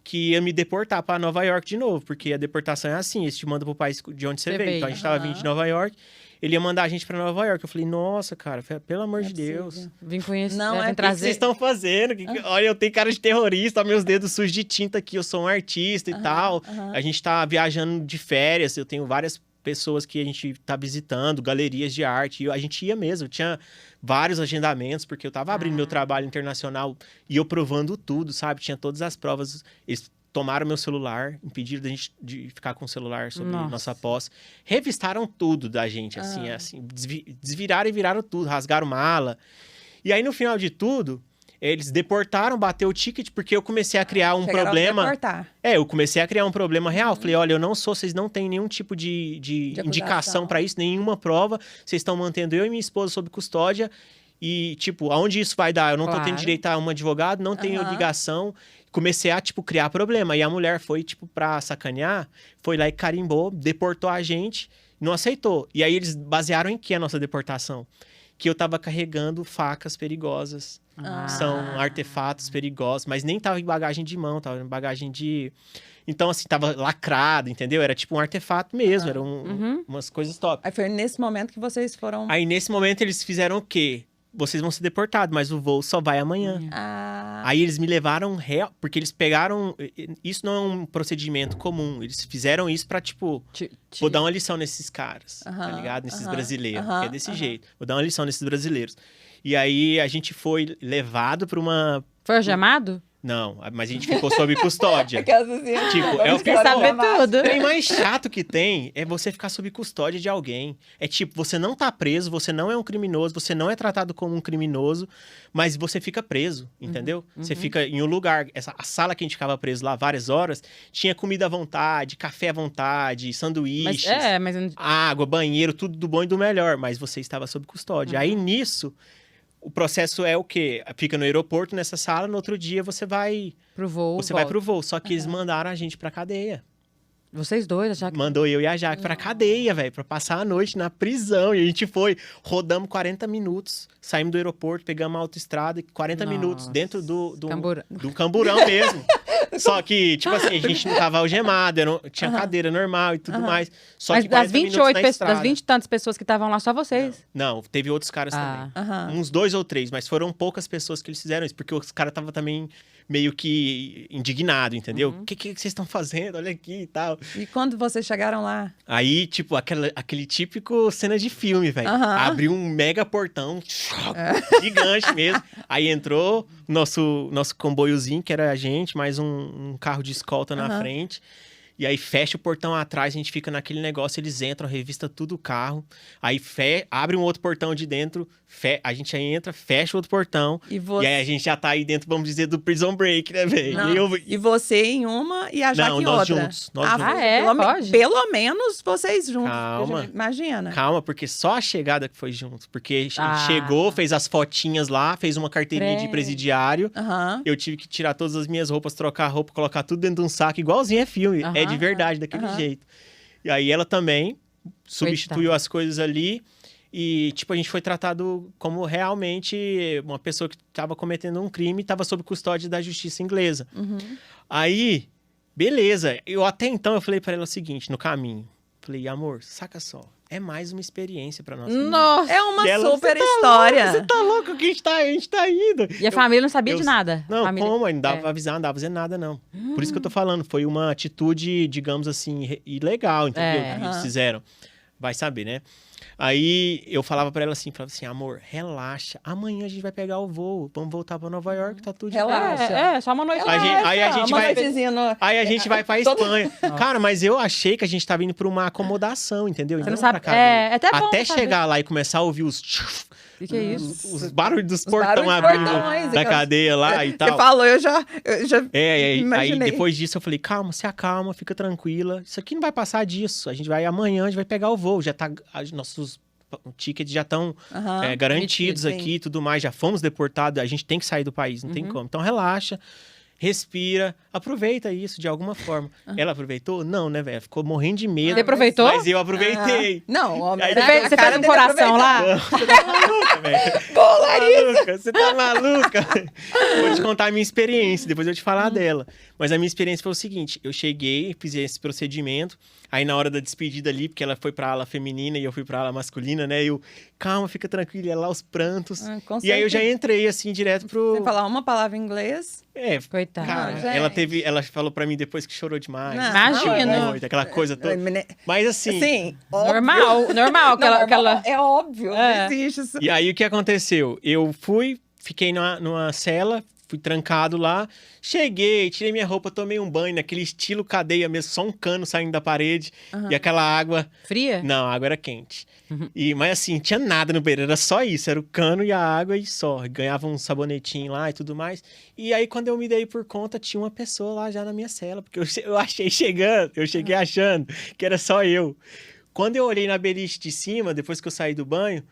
que ia me deportar para Nova York de novo, porque a deportação é assim, eles te mandam pro país de onde você veio. Então a gente tava vindo de Nova York, ele ia mandar a gente para Nova York. Eu falei, nossa, cara, pelo amor de Deus. Vim conhecer, Não, vim é trazer. O que vocês estão fazendo? Olha, eu tenho cara de terrorista, meus dedos sujos de tinta aqui, eu sou um artista e tal. A gente tá viajando de férias, eu tenho várias pessoas que a gente tá visitando, galerias de arte, e a gente ia mesmo, tinha vários agendamentos, porque eu tava abrindo meu trabalho internacional e eu provando tudo, sabe? Tinha todas as provas, eles tomaram meu celular, impediram da gente de ficar com o celular sobre nossa posse, revistaram tudo da gente, assim, desviraram e viraram tudo, rasgaram mala. E aí, no final de tudo, eles deportaram, bateu o ticket, porque eu comecei a criar um problema. Eu comecei a criar um problema real. Falei, olha, eu não sou, vocês não têm nenhum tipo de indicação para isso, nenhuma prova. Vocês estão mantendo eu e minha esposa sob custódia. E, tipo, aonde isso vai dar? Eu não tô tendo direito a um advogado, não tenho ligação. Comecei a, tipo, criar problema. E a mulher foi, tipo, pra sacanear, foi lá e carimbou, deportou a gente, não aceitou. E aí eles basearam em que a nossa deportação? Que eu tava carregando facas perigosas. São artefatos perigosos, mas nem tava em bagagem de mão, tava em bagagem de... Então, assim, tava lacrado, entendeu? Era tipo um artefato mesmo, eram umas coisas top. Aí foi nesse momento que vocês foram... Aí, nesse momento, eles fizeram o quê? Vocês vão ser deportados, mas o voo só vai amanhã. Aí eles me levaram real, porque eles pegaram... Isso não é um procedimento comum. Eles fizeram isso pra, tipo... Vou dar uma lição nesses caras, tá ligado? Nesses brasileiros, que é desse jeito. Vou dar uma lição nesses brasileiros. E aí, a gente foi levado pra uma... Foi algemado? Não, mas a gente ficou sob custódia. Tipo, é o que saber tudo. O trem mais chato que tem é você ficar sob custódia de alguém. É tipo, você não tá preso, você não é um criminoso, você não é tratado como um criminoso, mas você fica preso, entendeu? Você fica em um lugar. A sala que a gente ficava preso lá várias horas, tinha comida à vontade, café à vontade, sanduíches, água, banheiro, tudo do bom e do melhor, mas você estava sob custódia. Aí nisso... O processo é o quê? Fica no aeroporto, nessa sala, no outro dia você vai... Pro voo. Vai pro voo, só que eles mandaram a gente pra cadeia. Vocês dois, a Jaque? Mandou eu e a Jaque pra cadeia, velho, pra passar a noite na prisão. E a gente foi, rodamos 40 minutos, saímos do aeroporto, pegamos a autoestrada, 40 minutos dentro do camburão mesmo. Só que, tipo assim, a gente não tava algemado, tinha cadeira normal e tudo mais. Só mas que das 28 pessoas, das 20 e tantas pessoas que estavam lá, só vocês? Não, teve outros caras também. Uns 2 ou 3, mas foram poucas pessoas que eles fizeram isso, porque os caras estavam também meio que indignado, entendeu? O que vocês estão fazendo? Olha aqui e tal. E quando vocês chegaram lá? Aí, tipo, aquele típico cena de filme, velho. Abriu um mega portão, gigante mesmo. Aí entrou nosso comboiozinho, que era a gente, mais um carro de escolta na frente. E aí fecha o portão atrás, a gente fica naquele negócio, eles entram, revista tudo o carro. Aí abre um outro portão de dentro, a gente aí entra, fecha o outro portão. E aí a gente já tá aí dentro, vamos dizer, do Prison Break, né, velho? E você em uma e a Jaque em outra. Nós juntos. Pode? Pelo menos vocês juntos. Calma. Imagina. Calma, porque só a chegada que foi junto. Porque chegou, fez as fotinhas lá, fez uma carteirinha de presidiário. Eu tive que tirar todas as minhas roupas, trocar a roupa, colocar tudo dentro de um saco, igualzinho é filme. É de verdade, daquele jeito. E aí ela também substituiu as coisas ali. E, tipo, a gente foi tratado como realmente uma pessoa que estava cometendo um crime e estava sob custódia da justiça inglesa. Aí, beleza. Até então, eu falei para ela o seguinte, no caminho. Falei, amor, saca só. É mais uma experiência pra nós. Nossa! É uma super história. Você tá louco que a gente tá indo. E a família não sabia de nada? Não, como? Não dava pra avisar, não dava pra fazer nada, não. Por isso que eu tô falando. Foi uma atitude, digamos assim, ilegal, entendeu? Que eles fizeram. Vai saber, né? Aí eu falava pra ela assim, amor, relaxa, amanhã a gente vai pegar o voo, vamos voltar pra Nova York, tá tudo de boa. Relaxa. Só uma noite. Aí a gente vai... noitezinha Aí a gente vai pra Espanha. Cara, mas eu achei que a gente tava indo pra uma acomodação, entendeu? Você não sabe. É até bom até saber. chegar lá e começar a ouvir os... Que é isso? Os barulhos dos portões abrindo da cadeia lá e tal. Você falou, eu já Aí depois disso eu falei, calma, se acalma, fica tranquila. Isso aqui não vai passar disso. A gente vai amanhã, a gente vai pegar o voo. Já tá... Nossos tickets já estão garantidos aqui e tudo mais. Já fomos deportados, a gente tem que sair do país, não tem como. Então relaxa. Respira, aproveita isso de alguma forma. Ela aproveitou? Não, né, velho? Ficou morrendo de medo. Você aproveitou? Mas eu aproveitei. Não, homem. Você fez um coração lá? Você tá maluca, velho? Você tá maluca? Vou te contar a minha experiência, depois eu vou te falar dela. Mas a minha experiência foi o seguinte: eu cheguei, fiz esse procedimento, aí na hora da despedida ali, porque ela foi pra ala feminina e eu fui pra ala masculina, né? Eu, calma, fica tranquila, lá os prantos. E aí eu já entrei, assim, direto pro... Você falar uma palavra em inglês? Coitada. Cara, ela falou pra mim depois que chorou demais. Imagina. Aquela coisa toda. Mas assim... Sim, normal. Aquela... É óbvio, não existe isso. E aí o que aconteceu? Eu fiquei numa cela, fui trancado lá, cheguei, tirei minha roupa, tomei um banho, naquele estilo cadeia mesmo, só um cano saindo da parede. E aquela água... Fria? Não, a água era quente. Mas assim, não tinha nada no banheiro, era só isso, era o cano e a água e só. Ganhava um sabonetinho lá e tudo mais. E aí, quando eu me dei por conta, tinha uma pessoa lá já na minha cela, porque eu cheguei achando que era só eu. Quando eu olhei na beliche de cima, depois que eu saí do banho,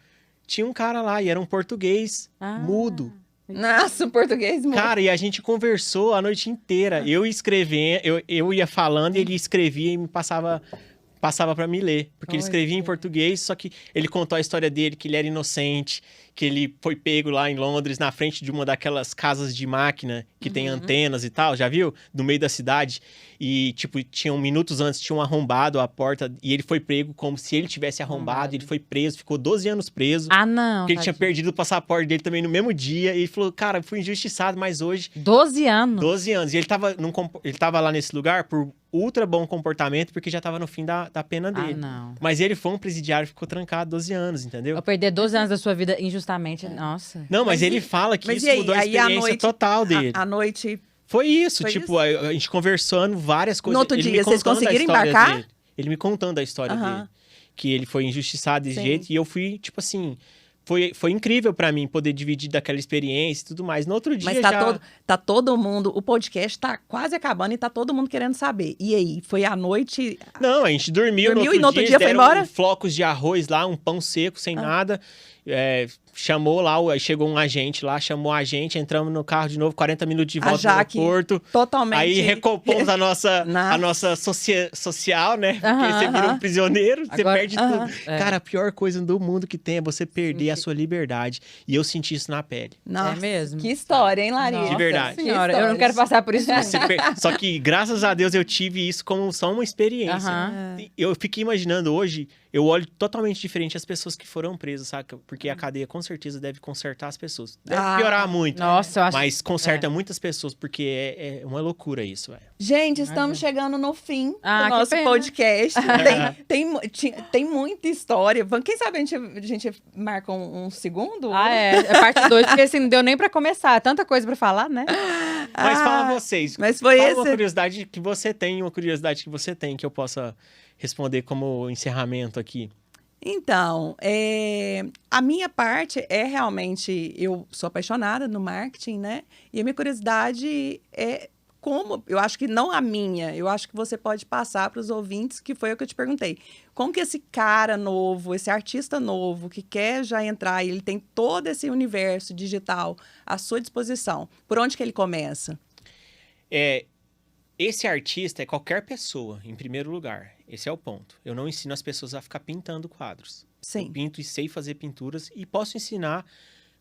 tinha um cara lá, e era um português mudo. Nossa, o português mudo. Cara, e a gente conversou a noite inteira. Eu escrevendo, eu ia falando e ele escrevia e me passava pra me ler. Porque ele escrevia em português, só que ele contou a história dele, que ele era inocente, que ele foi pego lá em Londres, na frente de uma daquelas casas de máquina que tem antenas e tal, já viu? No meio da cidade. E, tipo, minutos antes, tinham arrombado a porta e ele foi pego como se ele tivesse arrombado. Ele foi preso, ficou 12 anos preso. Ah, não. Porque ele tinha perdido o passaporte dele também no mesmo dia. E ele falou, cara, fui injustiçado, mas hoje... 12 anos? 12 anos. E ele tava lá nesse lugar por ultra bom comportamento, porque já tava no fim da pena dele. Não. Mas ele foi um presidiário e ficou trancado 12 anos, entendeu? Eu perder 12 anos da sua vida injustamente, nossa. Não, mas ele fala que isso mudou a experiência total dele. À noite... Foi isso, a gente conversando várias coisas. No outro dia, vocês conseguiram embarcar? Dele. Ele me contando a história dele. Que ele foi injustiçado desse jeito. E eu fui, tipo assim... Foi incrível pra mim poder dividir daquela experiência e tudo mais. No outro dia Mas tá todo mundo... O podcast tá quase acabando e tá todo mundo querendo saber. E aí, foi à noite... Não, a gente dormiu e no outro dia foi embora? Flocos de arroz lá, um pão seco, sem nada. Chamou lá, chegou um agente lá, chamou a gente, entramos no carro de novo, 40 minutos de volta no aeroporto. Totalmente. Aí recompomos a nossa social, né? Porque você vira um prisioneiro, você perde tudo. Cara, a pior coisa do mundo que tem é você perder a sua liberdade. E eu senti isso na pele. Nossa, é mesmo? Que história, hein, Larissa? De verdade. Senhora, eu não quero passar por isso. Só que, graças a Deus, eu tive isso como só uma experiência. Eu fiquei imaginando hoje, eu olho totalmente diferente as pessoas que foram presas, saca? Porque a cadeia, com certeza, deve consertar as pessoas. Deve piorar muito. Nossa, eu acho... Mas conserta muitas pessoas, porque é uma loucura isso, velho. Gente, estamos chegando no fim do que nosso pena. podcast. Tem muita história. Quem sabe a gente marca um segundo? É parte 2, porque assim, não deu nem pra começar. Tanta coisa pra falar, né? Mas fala vocês. Mas foi fala uma curiosidade que você tem, que eu possa responder como encerramento aqui. Então, a minha parte é realmente... Eu sou apaixonada no marketing, né? E a minha curiosidade é como... Eu acho que não a minha. Eu acho que você pode passar para os ouvintes, que foi o que eu te perguntei. Como que esse cara novo, esse artista novo, que quer já entrar, ele tem todo esse universo digital à sua disposição. Por onde que ele começa? Esse artista é qualquer pessoa, em primeiro lugar. Esse é o ponto. Eu não ensino as pessoas a ficar pintando quadros. Sim. Eu pinto e sei fazer pinturas e posso ensinar,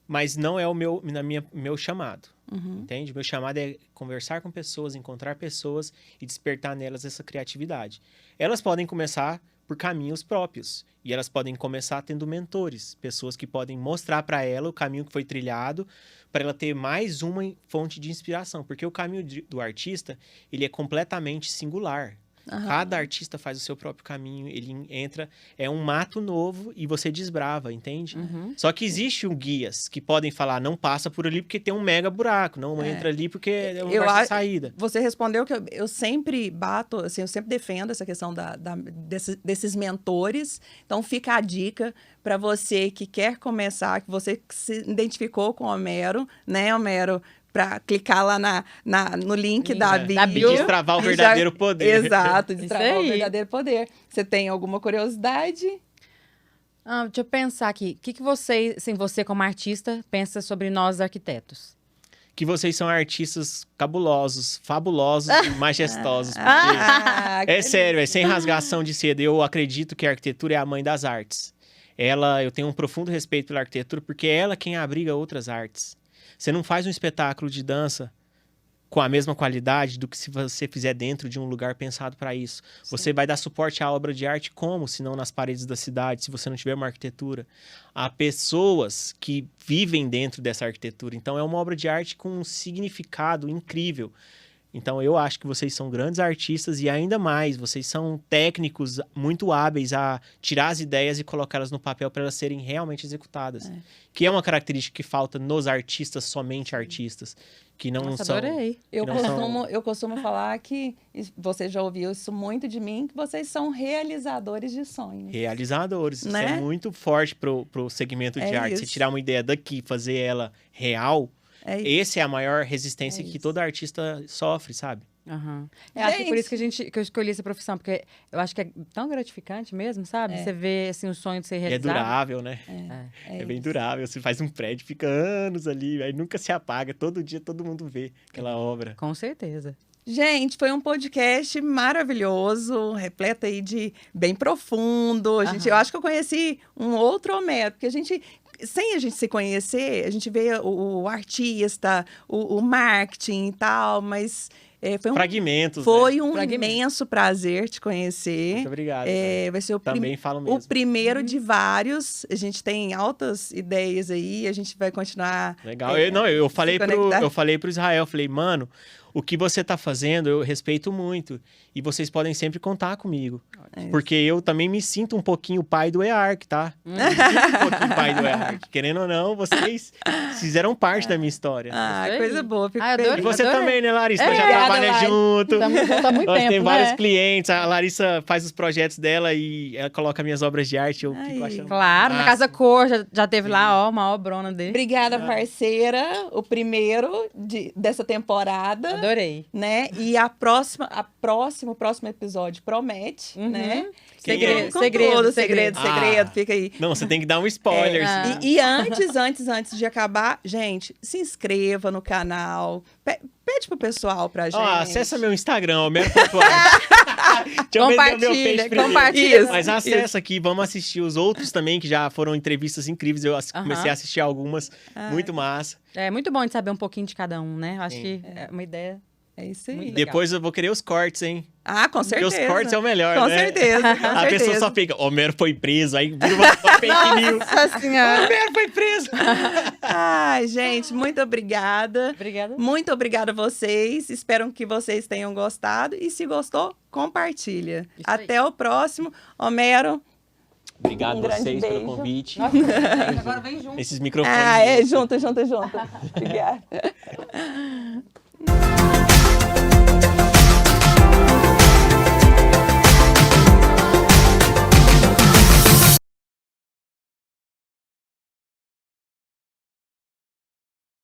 mas não é o meu chamado. Entende? Meu chamado é conversar com pessoas, encontrar pessoas e despertar nelas essa criatividade. Elas podem começar por caminhos próprios. E elas podem começar tendo mentores, pessoas que podem mostrar para ela o caminho que foi trilhado, para ela ter mais uma fonte de inspiração. Porque o caminho do artista, ele é completamente singular. Cada artista faz o seu próprio caminho, ele entra, é um mato novo e você desbrava, entende? Só que existe guias que podem falar, não passa por ali porque tem um mega buraco, não entra ali porque é um lugar de saída. Você respondeu que eu sempre bato, assim, eu sempre defendo essa questão desses mentores. Então fica a dica para você que quer começar, que você se identificou com o Homero, né, Homero? Para clicar lá no link da bio. E destravar o verdadeiro poder. Exato, destravar o verdadeiro poder. Você tem alguma curiosidade? Deixa eu pensar aqui. O que você, assim, você como artista, pensa sobre nós arquitetos? Que vocês são artistas cabulosos, fabulosos e majestosos. É sério, sem rasgação de seda. Eu acredito que a arquitetura é a mãe das artes. Eu tenho um profundo respeito pela arquitetura porque é ela quem abriga outras artes. Você não faz um espetáculo de dança com a mesma qualidade do que se você fizer dentro de um lugar pensado para isso. Sim. Você vai dar suporte à obra de arte como? Se não nas paredes da cidade, se você não tiver uma arquitetura. Há pessoas que vivem dentro dessa arquitetura. Então, é uma obra de arte com um significado incrível. Então, eu acho que vocês são grandes artistas e ainda mais, vocês são técnicos muito hábeis a tirar as ideias e colocá-las no papel para elas serem realmente executadas. Que é uma característica que falta nos artistas, somente artistas. Que não são... Adorei. Eu costumo falar que, você já ouviu isso muito de mim, que vocês são realizadores de sonhos. Realizadores. Né? Isso é muito forte pro segmento de arte. Se tirar uma ideia daqui e fazer ela real... Essa é a maior resistência que todo artista sofre, sabe? Acho que por isso que eu escolhi essa profissão, porque eu acho que é tão gratificante mesmo, sabe? Você vê assim, o sonho de ser realizado. É durável, né? É bem durável. Você faz um prédio, fica anos ali, aí nunca se apaga. Todo dia todo mundo vê aquela obra. Com certeza. Gente, foi um podcast maravilhoso, repleto aí de bem profundo. Eu acho que eu conheci um outro Homero, porque sem a gente se conhecer, a gente vê o artista, o marketing e tal, mas foi fragmentos. Foi um imenso prazer te conhecer. Muito obrigado. Vai ser Também falo mesmo. O primeiro de vários. A gente tem altas ideias aí, a gente vai continuar. Legal. Eu falei pro Israel, falei, mano, o que você tá fazendo, eu respeito muito. E vocês podem sempre contar comigo. Porque eu também me sinto um pouquinho pai do EARC, tá? Me sinto um pouquinho pai do EARC. Querendo ou não, vocês fizeram parte da minha história. Coisa boa. E você também, né, Larissa? Já trabalha junto. Tá muito tempo, tem vários clientes. A Larissa faz os projetos dela e ela coloca minhas obras de arte. Eu fico achando... Claro, na Casa Cor, já teve lá, uma obrona dele. Obrigada, parceira. O primeiro dessa temporada. Adorei. Né? E o próximo episódio promete, né? Segredo, fica aí. Não, você tem que dar um spoiler. E antes de acabar, gente, se inscreva no canal. Pede pro pessoal pra gente. Acessa meu Instagram, compartilha. Mas acessa aqui, vamos assistir os outros também, que já foram entrevistas incríveis. Eu comecei a assistir algumas, muito massa. É muito bom de saber um pouquinho de cada um, né? Acho que é uma ideia. É isso aí. Depois eu vou querer os cortes, hein? Com certeza. Porque os cortes é o melhor, com né? Certeza. A pessoa só fica, Homero foi preso, aí vira uma fake news. Nossa senhora. Homero foi preso. Ai, gente, muito obrigada. Obrigada. Muito obrigada a vocês. Espero que vocês tenham gostado. E se gostou, compartilha. Até o próximo. Homero. Obrigado a vocês pelo convite. Nossa, agora vem junto. Esses microfones. Junto. Obrigada.